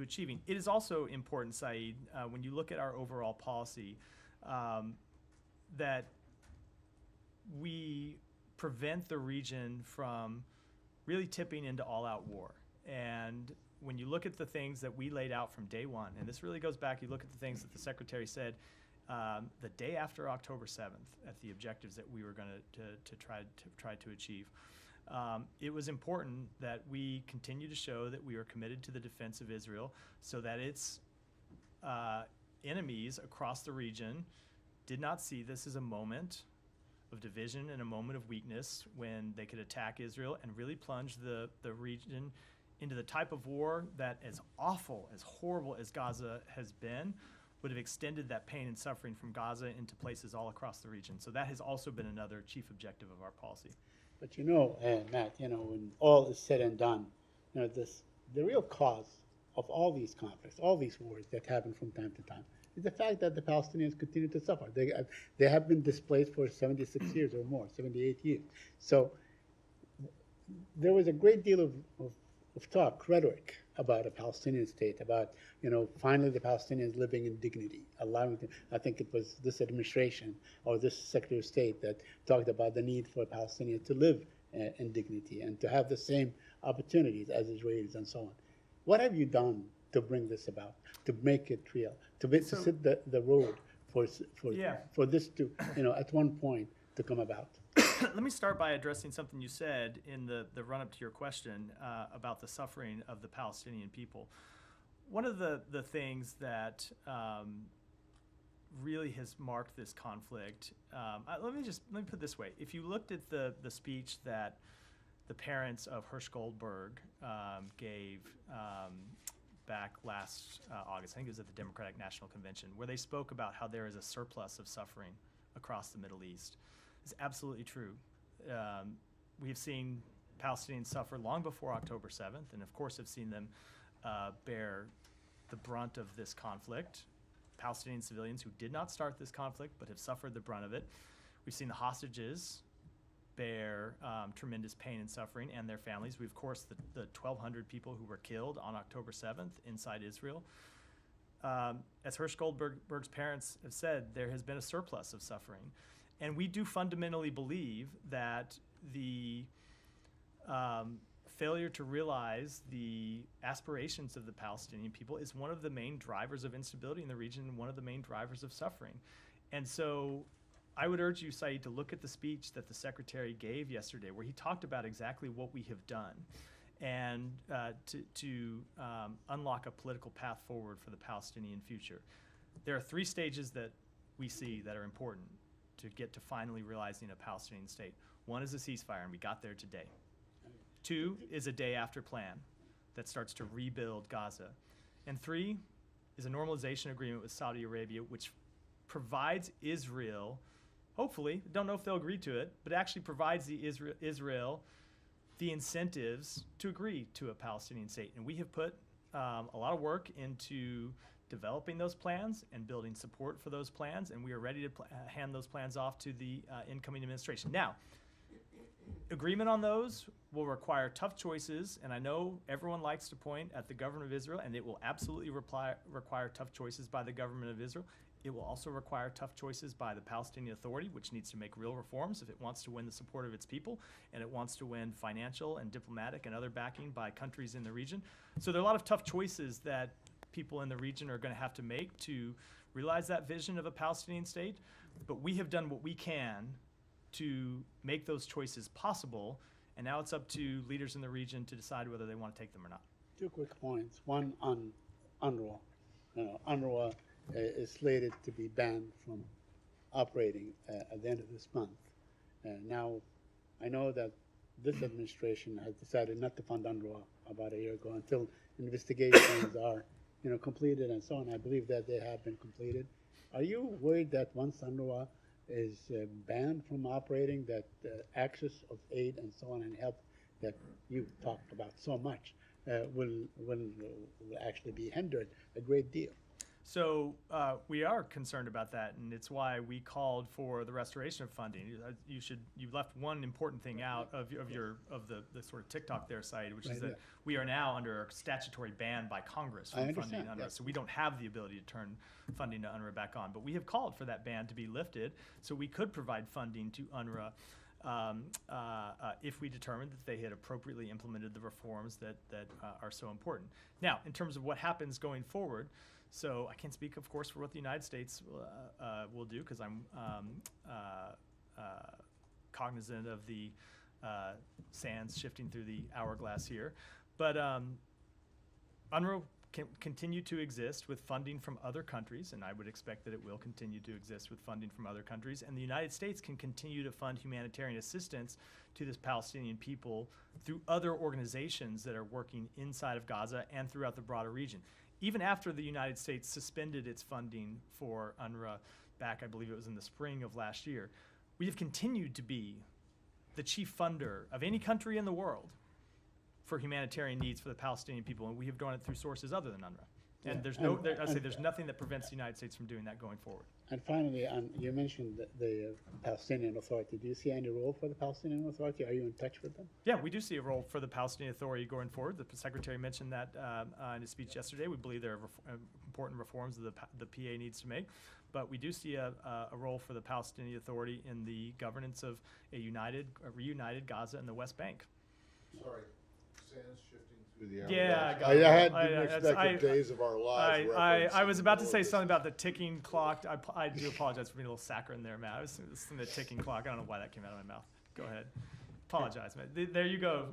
achieving. It is also important, Saeed, when you look at our overall policy, that we prevent the region from really tipping into all-out war. And when you look at the things that we laid out from day one, and this really goes back, you look at the things that the Secretary said the day after October 7th at the objectives that we were going to try to achieve. It was important that we continue to show that we are committed to the defense of Israel so that its enemies across the region did not see this as a moment of division and a moment of weakness when they could attack Israel and really plunge the region into the type of war that, as awful, as horrible as Gaza has been, would have extended that pain and suffering from Gaza into places all across the region. So that has also been another chief objective of our policy. But Matt, when all is said and done, the real cause of all these conflicts, all these wars that happen from time to time, is the fact that the Palestinians continue to suffer. They have been displaced for 76 years or more, 78 years. So there was a great deal of talk, rhetoric about a Palestinian state, about, finally the Palestinians living in dignity, allowing them. I think it was this administration or this Secretary of State that talked about the need for Palestinians to live in dignity and to have the same opportunities as Israelis and so on. What have you done to bring this about, to make it real, to set the road for this to, at one point to come about? Let me start by addressing something you said in the run-up to your question about the suffering of the Palestinian people. One of the things that really has marked this conflict, let me put it this way. If you looked at the speech that the parents of Hersh Goldberg gave back last August, I think it was at the Democratic National Convention, where they spoke about how there is a surplus of suffering across the Middle East. It's absolutely true. We have seen Palestinians suffer long before October 7th, and of course have seen them bear the brunt of this conflict. Palestinian civilians who did not start this conflict but have suffered the brunt of it. We've seen the hostages bear tremendous pain and suffering, and their families. We've, of course, the 1,200 people who were killed on October 7th inside Israel. As Hersh Goldberg's parents have said, there has been a surplus of suffering. And we do fundamentally believe that the failure to realize the aspirations of the Palestinian people is one of the main drivers of instability in the region and one of the main drivers of suffering. And so I would urge you, Saeed, to look at the speech that the Secretary gave yesterday, where he talked about exactly what we have done and to unlock a political path forward for the Palestinian future. There are 3 stages that we see that are important to get to finally realizing a Palestinian state. 1 is a ceasefire, and we got there today. 2 is a day-after plan that starts to rebuild Gaza. And 3 is a normalization agreement with Saudi Arabia, which provides Israel, hopefully, don't know if they'll agree to it, but actually provides Israel the incentives to agree to a Palestinian state. And we have put a lot of work into developing those plans and building support for those plans, and we are ready to hand those plans off to the incoming administration. Now, agreement on those will require tough choices, and I know everyone likes to point at the government of Israel, and it will absolutely require tough choices by the government of Israel. It will also require tough choices by the Palestinian Authority, which needs to make real reforms if it wants to win the support of its people, and it wants to win financial and diplomatic and other backing by countries in the region. So there are a lot of tough choices that people in the region are going to have to make to realize that vision of a Palestinian state, but we have done what we can to make those choices possible, and now it's up to leaders in the region to decide whether they want to take them or not. 2 quick points. One on UNRWA. UNRWA is slated to be banned from operating at the end of this month. Now, I know that this administration has decided not to fund UNRWA about a year ago until investigations are completed and so on. I believe that they have been completed. Are you worried that once UNRWA is banned from operating, that access of aid and so on and help that you talked about so much will actually be hindered a great deal? So we are concerned about that, and it's why we called for the restoration of funding. You've left one important thing out of the sort of TikTok there site, which is that we are now under a statutory ban by Congress from funding UNRWA. Yeah. So we don't have the ability to turn funding to UNRWA back on. But we have called for that ban to be lifted so we could provide funding to UNRWA if we determined that they had appropriately implemented the reforms that are so important. Now, in terms of what happens going forward, so I can't speak, of course, for what the United States will do, because I'm cognizant of the sands shifting through the hourglass here. But UNRWA can continue to exist with funding from other countries, and I would expect that it will continue to exist with funding from other countries. And the United States can continue to fund humanitarian assistance to this Palestinian people through other organizations that are working inside of Gaza and throughout the broader region. Even after the United States suspended its funding for UNRWA back, I believe it was in the spring of last year, we have continued to be the chief funder of any country in the world for humanitarian needs for the Palestinian people, and we have done it through sources other than UNRWA. And there's nothing that prevents the United States from doing that going forward. And finally, you mentioned the Palestinian Authority. Do you see any role for the Palestinian Authority? Are you in touch with them? Yeah, we do see a role for the Palestinian Authority going forward. The Secretary mentioned that in his speech yesterday. We believe there are important reforms that the PA needs to make. But we do see a role for the Palestinian Authority in the governance of a reunited Gaza and the West Bank. Sorry, sands shifting through the hour. Yeah, I didn't expect the days of our lives. I was about to say something about the ticking clock. I do apologize for being a little saccharine there, Matt. I was listening to the ticking clock. I don't know why that came out of my mouth. Go ahead. Apologize, man. There you go.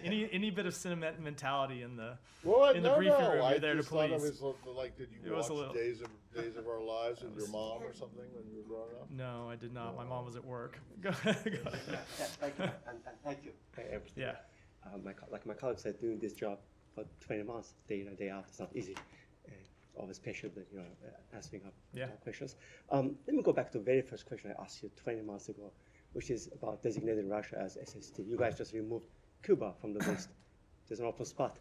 Any bit of sentimentality in the briefing room, you're there to please. I just thought it was like, did you watch Days of Our Lives with your mom or something when you were growing up? No, I did not. My mom was at work. Go ahead. Thank you, and thank you for everything. Yeah. Like my colleague said, doing this job for 20 months, day in and day out, it's not easy. Always patiently, answering up questions. Let me go back to the very first question I asked you 20 months ago, which is about designating Russia as SST. You guys just removed Cuba from the list. There's an open spot.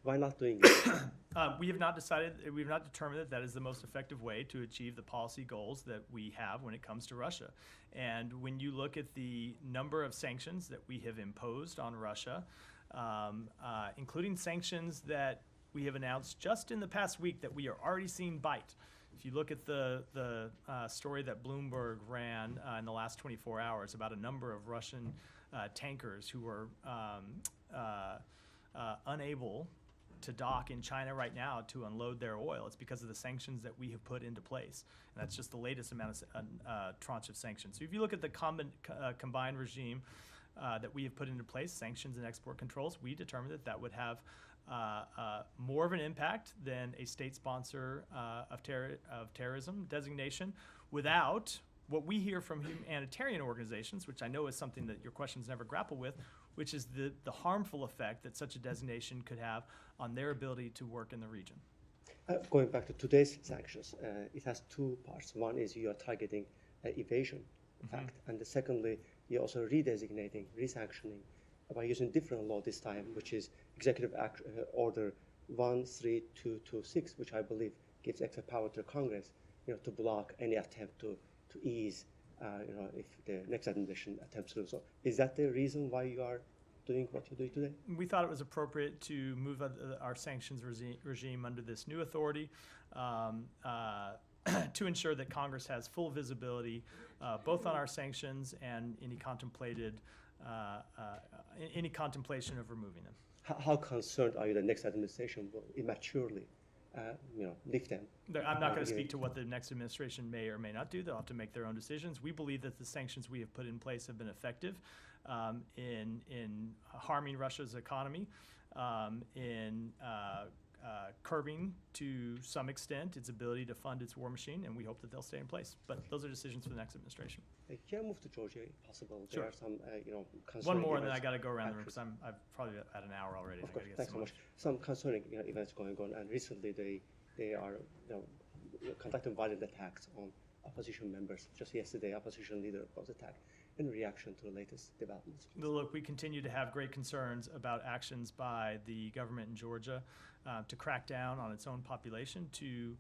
Why not doing it? We have not determined that is the most effective way to achieve the policy goals that we have when it comes to Russia. And when you look at the number of sanctions that we have imposed on Russia, including sanctions that we have announced just in the past week that we are already seeing bite. If you look at the story that Bloomberg ran in the last 24 hours about a number of Russian tankers who were unable to dock in China right now to unload their oil, it's because of the sanctions that we have put into place. And that's just the latest amount of tranche of sanctions. So if you look at the combined regime that we have put into place, sanctions and export controls, we determined that would have more of an impact than a state sponsor of terrorism designation without what we hear from humanitarian organizations, which I know is something that your questions never grapple with, which is the harmful effect that such a designation could have on their ability to work in the region. Going back to today's sanctions, it has two parts. One is you are targeting evasion, in fact, and secondly, you're also redesignating, resanctioning by using different law this time, which is Executive Order 13226, which I believe gives extra power to Congress, to block any attempt to ease, if the next administration attempts to do so. Is that the reason why you are doing what you're doing today? We thought it was appropriate to move our sanctions regime under this new authority to ensure that Congress has full visibility both on our sanctions and any contemplation of removing them. How concerned are you the next administration will immaturely lift them? I'm not going to speak to what the next administration may or may not do. They'll have to make their own decisions. We believe that the sanctions we have put in place have been effective in harming Russia's economy, in curbing to some extent its ability to fund its war machine, and we hope that they'll stay in place. But those are decisions for the next administration. Can I move to Georgia if possible? Sure. There are some, One concerning more, and then events. I got to go around the room because I've probably at an hour already. Of course, thanks so much. Some concerning events going on, and recently they are conducting violent attacks on opposition members. Just yesterday, opposition leader was attacked in reaction to the latest developments. Look, we continue to have great concerns about actions by the government in Georgia to crack down on its own population, to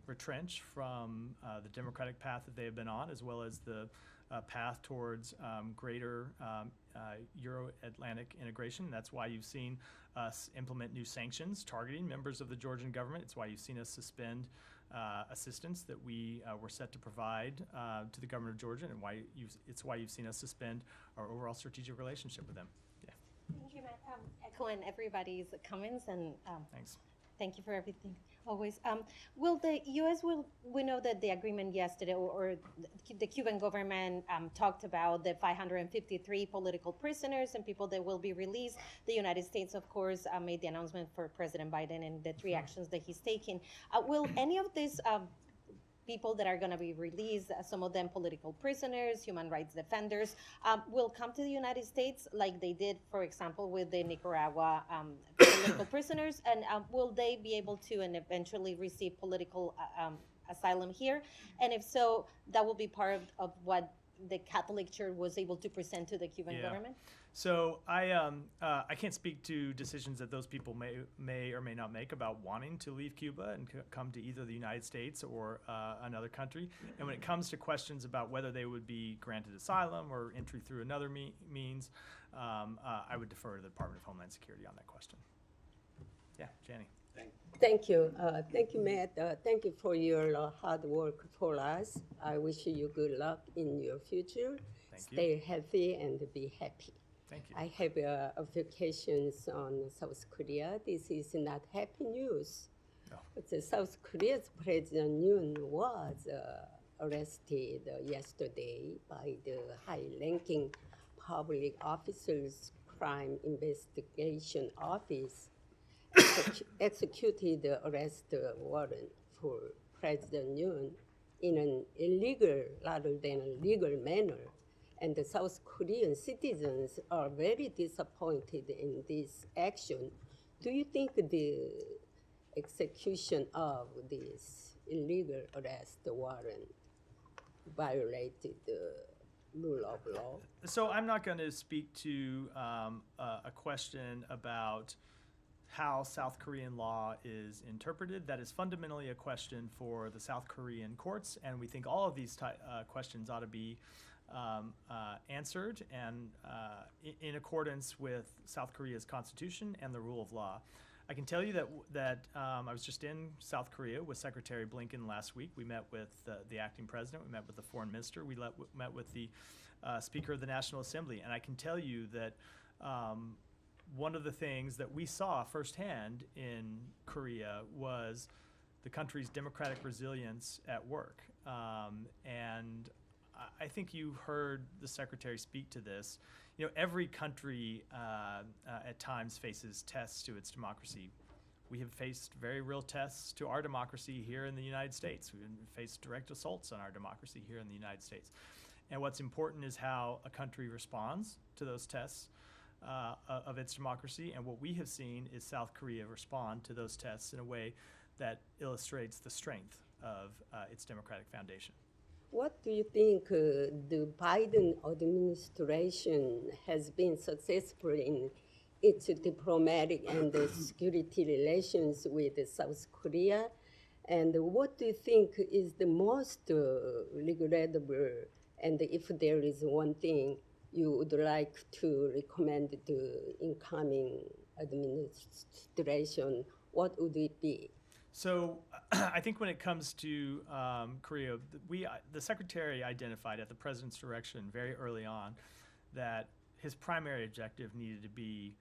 retrench from the democratic path that they have been on, as well as the path towards greater Euro-Atlantic integration. That's why you've seen us implement new sanctions targeting members of the Georgian government. It's why you've seen us suspend assistance that we were set to provide to the government of Georgia, and it's why you've seen us suspend our overall strategic relationship with them. Yeah. Thank you, Matt. Echoing everybody's comments, and Thanks. thank you for everything, always. Will the U.S. we know that the agreement yesterday, or the Cuban government talked about the 553 political prisoners and people that will be released. The United States, of course, made the announcement for President Biden and the 3 actions that he's taking. Will any of these people that are going to be released, some of them political prisoners, human rights defenders, will come to the United States like they did, for example, with the Nicaragua political prisoners? And will they be able to and eventually receive political asylum here? And if so, that will be part of what the Catholic Church was able to present to the Cuban government? So I can't speak to decisions that those people may or may not make about wanting to leave Cuba and come to either the United States or another country. And when it comes to questions about whether they would be granted asylum or entry through another means, I would defer to the Department of Homeland Security on that question. Yeah, Janie. Thank you. Thank you, Matt. Thank you for your hard work for us. I wish you good luck in your future. Stay healthy and be happy. Thank you. I have applications on South Korea. This is not happy news. No. But the South Korea's President Yoon was arrested yesterday by the high-ranking public officers' crime investigation office. Executed the arrest warrant for President Yoon in an illegal rather than a legal manner. And the South Korean citizens are very disappointed in this action. Do you think the execution of this illegal arrest warrant violated the rule of law? So I'm not going to speak to a question about how South Korean law is interpreted. That is fundamentally a question for the South Korean courts, and we think all of these questions ought to be answered and in accordance with South Korea's constitution and the rule of law. I can tell you that I was just in South Korea with Secretary Blinken last week. We met with the acting president. We met with the foreign minister. We met with the Speaker of the National Assembly. And I can tell you that one of the things that we saw firsthand in Korea was the country's democratic resilience at work. And I think you heard the Secretary speak to this. You know, every country at times faces tests to its democracy. We have faced very real tests to our democracy here in the United States. We've faced direct assaults on our democracy here in the United States. And what's important is how a country responds to those tests of its democracy. And what we have seen is South Korea respond to those tests in a way that illustrates the strength of its democratic foundation. what do you think the Biden administration has been successful in its diplomatic and security relations with South Korea? And what do you think is the most regrettable, and if there is one thing you would like to recommend the incoming administration, what would it be? So I think when it comes to Korea, the secretary identified at the president's direction very early on that his primary objective needed to be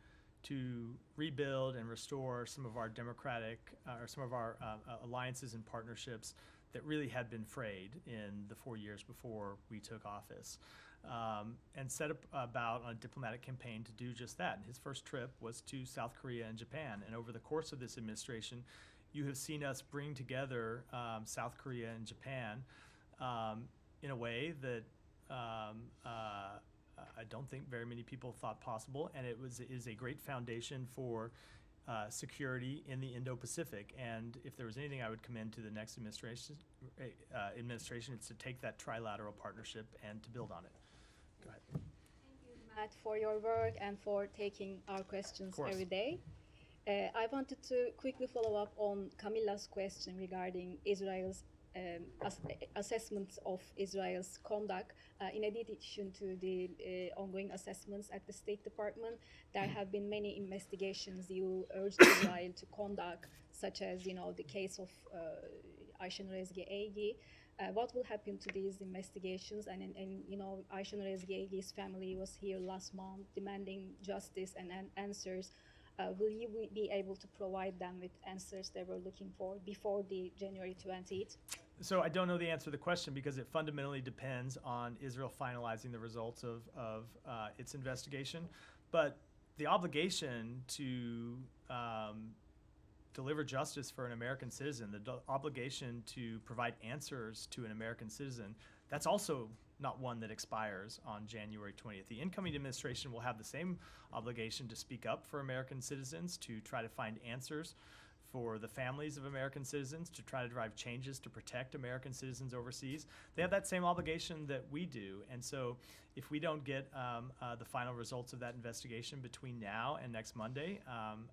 to rebuild and restore some of our democratic or some of our alliances and partnerships that really had been frayed in the 4 years before we took office, and set about on a diplomatic campaign to do just that. And his first trip was to South Korea and Japan, and over the course of this administration, you have seen us bring together South Korea and Japan in a way that I don't think very many people thought possible, and it is a great foundation for security in the Indo-Pacific. And if there was anything I would commend to the next administration, it's to take that trilateral partnership and to build on it. Go ahead. Thank you, Matt, for your work and for taking our questions every day. I wanted to quickly follow up on Camilla's question regarding Israel's assessments of Israel's conduct. In addition to the ongoing assessments at the State Department, there have been many investigations you urged Israel to conduct, such as the case of Ayşenur Ezgi Egi. What will happen to these investigations? And Ayşenur Ezgi Egi's family was here last month demanding justice and answers. Will you be able to provide them with answers they were looking for before the January 20th? So I don't know the answer to the question because it fundamentally depends on Israel finalizing the results of its investigation. But the obligation to deliver justice for an American citizen, the obligation to provide answers to an American citizen, that's also not one that expires on January 20th. The incoming administration will have the same obligation to speak up for American citizens, to try to find answers for the families of American citizens, to try to drive changes to protect American citizens overseas. They have that same obligation that we do. And so if we don't get the final results of that investigation between now and next Monday, and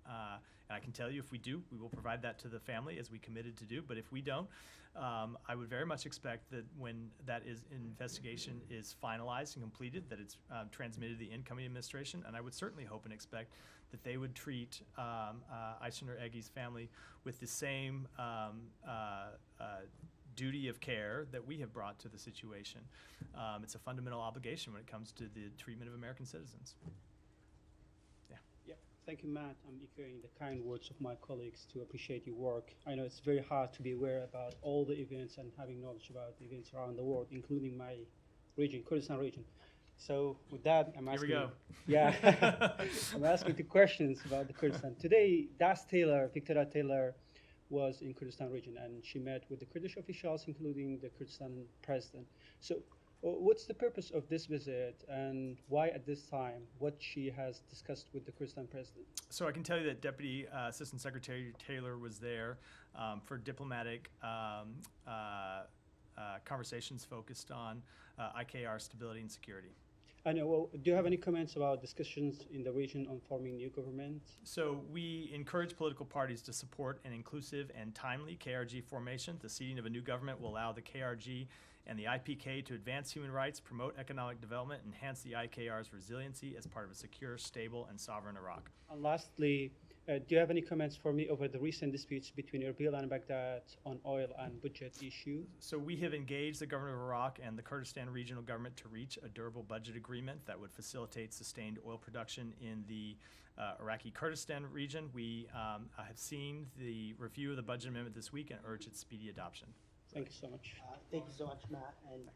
I can tell you if we do, we will provide that to the family as we committed to do. But if we don't, I would very much expect that when that investigation is finalized and completed, that it's transmitted to the incoming administration. And I would certainly hope and expect that they would treat Ayşenur Egi's family with the same duty of care that we have brought to the situation. It's a fundamental obligation when it comes to the treatment of American citizens. Thank you, Matt. I'm echoing the kind words of my colleagues to appreciate your work. I know it's very hard to be aware about all the events and having knowledge about the events around the world, including my region, Kurdistan region. So with that, I'm asking. Here we go. Yeah, I'm asking 2 questions about the Kurdistan. Today, Victoria Taylor, was in Kurdistan region, and she met with the Kurdish officials, including the Kurdistan president. So what's the purpose of this visit, and why at this time? What she has discussed with the Kurdistan president? So I can tell you that Deputy Assistant Secretary Taylor was there for diplomatic conversations focused on IKR stability and security. I know. Well, do you have any comments about discussions in the region on forming new government? So we encourage political parties to support an inclusive and timely KRG formation. The seating of a new government will allow the KRG and the IPK to advance human rights, promote economic development, and enhance the IKR's resiliency as part of a secure, stable, and sovereign Iraq. And lastly, do you have any comments for me over the recent disputes between Erbil and Baghdad on oil and budget issue? So we have engaged the government of Iraq and the Kurdistan regional government to reach a durable budget agreement that would facilitate sustained oil production in the Iraqi Kurdistan region. We have seen the review of the budget amendment this week and urge its speedy adoption. Thank you so much. Thank you so much, Matt. And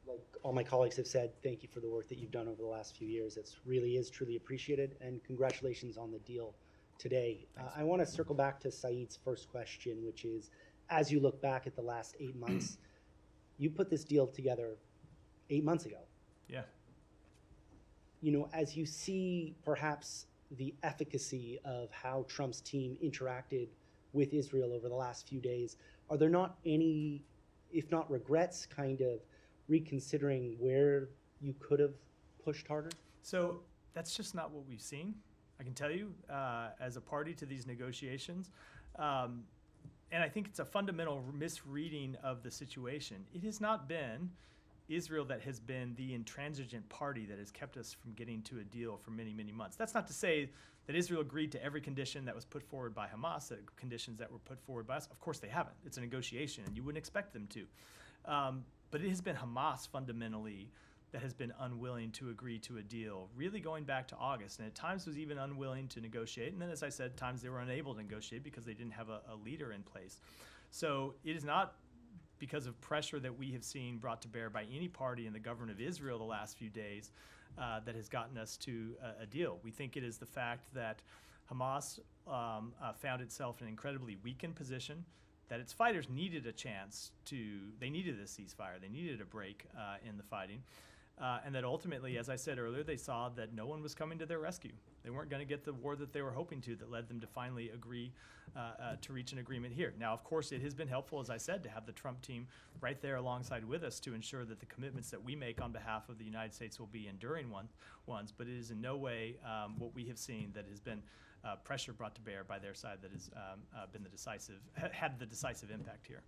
like all my colleagues have said, thank you for the work that you've done over the last few years. It really is truly appreciated, and congratulations on the deal today. I want to circle back to Saeed's first question, which is, as you look back at the last 8 months, you put this deal together 8 months ago. Yeah. As you see perhaps the efficacy of how Trump's team interacted with Israel over the last few days, are there not any if not regrets, kind of reconsidering where you could have pushed harder? So that's just not what we've seen. I can tell you, as a party to these negotiations, and I think it's a fundamental misreading of the situation. It has not been Israel that has been the intransigent party that has kept us from getting to a deal for many, many months. That's not to say that Israel agreed to every condition that was put forward by Hamas, the conditions that were put forward by us. Of course they haven't. It's a negotiation, and you wouldn't expect them to. But it has been Hamas fundamentally that has been unwilling to agree to a deal, really going back to August, and at times was even unwilling to negotiate. And then, as I said, times they were unable to negotiate because they didn't have a leader in place. So it is not because of pressure that we have seen brought to bear by any party in the government of Israel the last few days that has gotten us to a deal. We think it is the fact that Hamas found itself in an incredibly weakened position, that its fighters needed a chance they needed a ceasefire, they needed a break in the fighting, and that ultimately, as I said earlier, they saw that no one was coming to their rescue. They weren't going to get the war that they were hoping to, that led them to finally agree to reach an agreement here. Now, of course, it has been helpful, as I said, to have the Trump team right there alongside with us to ensure that the commitments that we make on behalf of the United States will be enduring ones, but it is in no way what we have seen that has been pressure brought to bear by their side that has been had the decisive impact here.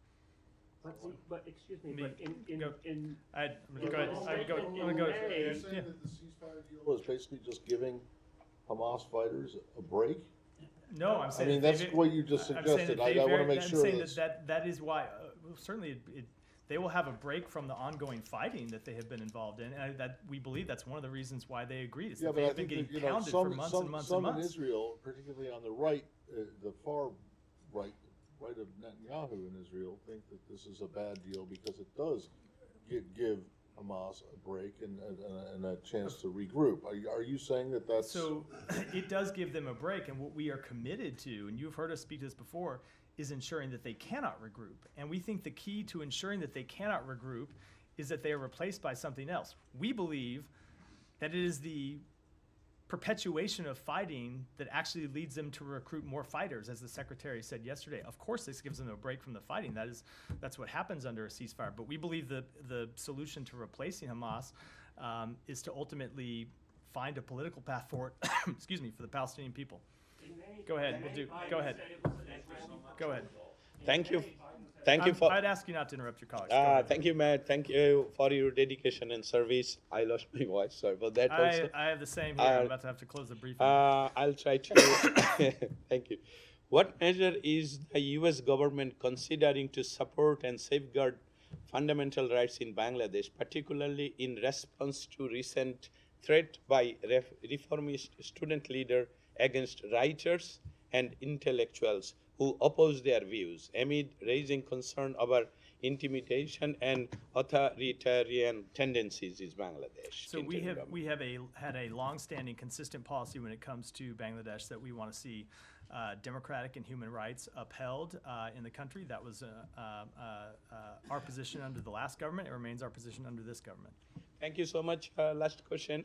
But excuse me, but in go ahead. I'm gonna go. You're saying that the ceasefire deal is basically just giving Hamas fighters a break? No, I'm saying. I mean, that's what you just suggested. I want to make sure. I'm saying that is why. Certainly, they will have a break from the ongoing fighting that they have been involved in, and that we believe that's one of the reasons why they agreed. Is yeah, that but they I have been think getting that, pounded for months and months and months. Some in Israel, particularly on the right, the far right of Netanyahu in Israel, think that this is a bad deal because it does give Hamas a break and a chance to regroup. Are you saying that that's... So it does give them a break, and what we are committed to, and you've heard us speak to this before, is ensuring that they cannot regroup. And we think the key to ensuring that they cannot regroup is that they are replaced by something else. We believe that it is the perpetuation of fighting that actually leads them to recruit more fighters, as the secretary said yesterday. Of course, this gives them a break from the fighting. That's what happens under a ceasefire. But we believe the solution to replacing Hamas is to ultimately find a political path forward. Excuse me, for the Palestinian people. Go ahead. Go ahead. Go ahead. Thank you. Thank you for. I'd ask you not to interrupt your colleagues. Thank you, Matt. Thank you for your dedication and service. I lost my voice. Sorry for that. Also, I have the same here. I'm about to have to close the briefing. I'll try to. Thank you. What measure is the U.S. government considering to support and safeguard fundamental rights in Bangladesh, particularly in response to recent threat by reformist student leader against writers and intellectuals who oppose their views, amid raising concern about intimidation and authoritarian tendencies in Bangladesh? So we have had a long-standing, consistent policy when it comes to Bangladesh that we want to see democratic and human rights upheld in the country. That was our position under the last government. It remains our position under this government. Thank you so much. Last question.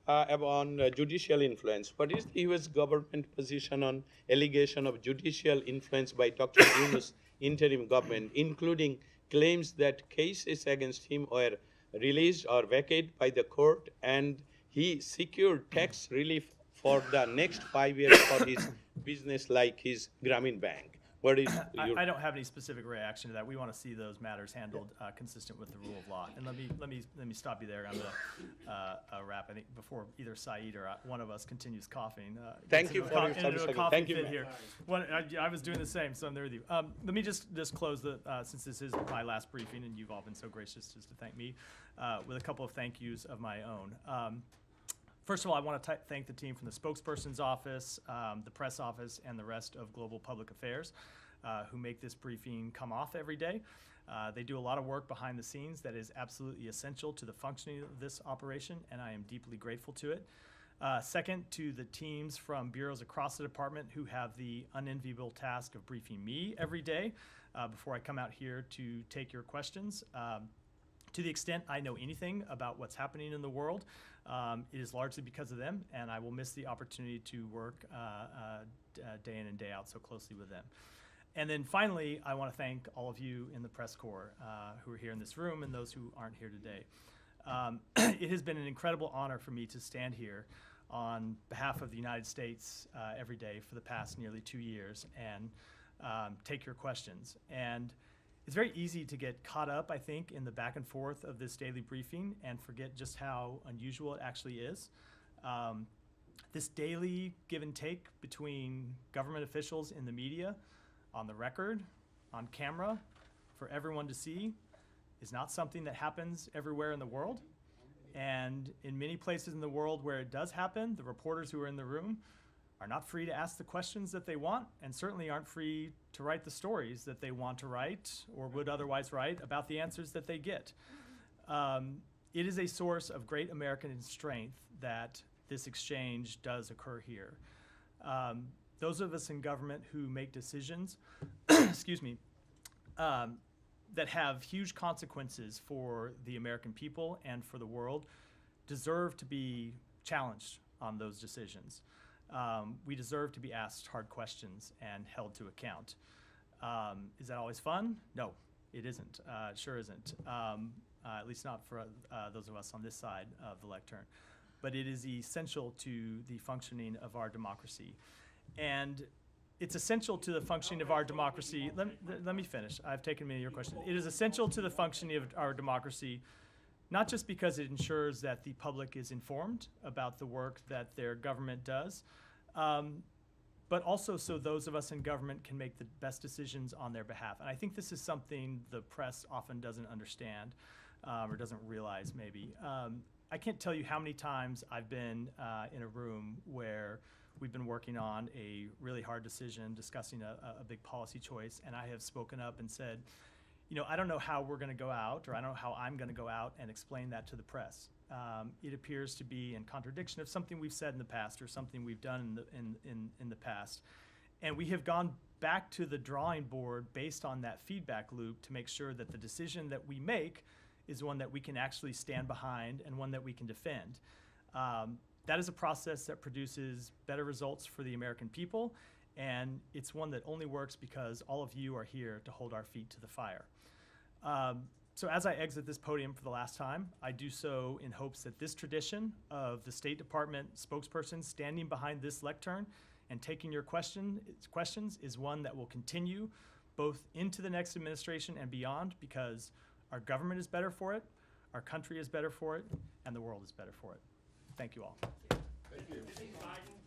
On judicial influence. What is the U.S. government position on allegation of judicial influence by Dr. Yunus' interim government, including claims that cases against him were released or vacated by the court, and he secured tax relief for the next 5 years for his business, like his Grameen Bank? What is I don't have any specific reaction to that. We want to see those matters handled consistent with the rule of law. And let me stop you there. I'm gonna wrap. I think before either Saeed or one of us continues coughing. Thank you for your service. Thank you. Here. I was doing the same, so I'm there with you. Let me just close since this is my last briefing, and you've all been so gracious just to thank me, with a couple of thank yous of my own. First of all, I want to thank the team from the spokesperson's office, the press office, and the rest of Global Public Affairs who make this briefing come off every day. They do a lot of work behind the scenes that is absolutely essential to the functioning of this operation, and I am deeply grateful to it. Second, to the teams from bureaus across the department who have the unenviable task of briefing me every day before I come out here to take your questions. To the extent I know anything about what's happening in the world, it is largely because of them, and I will miss the opportunity to work day in and day out so closely with them. And then finally, I want to thank all of you in the press corps who are here in this room and those who aren't here today. It has been an incredible honor for me to stand here on behalf of the United States every day for the past nearly 2 years and take your questions. And it's very easy to get caught up, I think, in the back and forth of this daily briefing and forget just how unusual it actually is. This daily give and take between government officials in the media, on the record, on camera, for everyone to see, is not something that happens everywhere in the world. And in many places in the world where it does happen, the reporters who are in the room are not free to ask the questions that they want, and certainly aren't free to write the stories that they want to write or would otherwise write about the answers that they get. It is a source of great American strength that this exchange does occur here. Those of us in government who make decisions, excuse me, that have huge consequences for the American people and for the world deserve to be challenged on those decisions. We deserve to be asked hard questions and held to account. Is that always fun? No, it isn't. It sure isn't. At least not for those of us on this side of the lectern. But it is essential to the functioning of our democracy. And it's essential to the functioning of our democracy. Let me finish. I've taken many of your questions. It is essential to the functioning of our democracy, not just because it ensures that the public is informed about the work that their government does, but also so those of us in government can make the best decisions on their behalf. And I think this is something the press often doesn't understand or doesn't realize maybe. I can't tell you how many times I've been in a room where we've been working on a really hard decision, discussing a big policy choice, and I have spoken up and said, you know, I don't know how we're going to go out, or I don't know how I'm going to go out and explain that to the press. It appears to be in contradiction of something we've said in the past or something we've done in the past. And we have gone back to the drawing board based on that feedback loop to make sure that the decision that we make is one that we can actually stand behind and one that we can defend. That is a process that produces better results for the American people, and it's one that only works because all of you are here to hold our feet to the fire. So as I exit this podium for the last time, I do so in hopes that this tradition of the State Department spokesperson standing behind this lectern and taking your questions is one that will continue both into the next administration and beyond, because our government is better for it, our country is better for it, and the world is better for it. Thank you all. Thank you.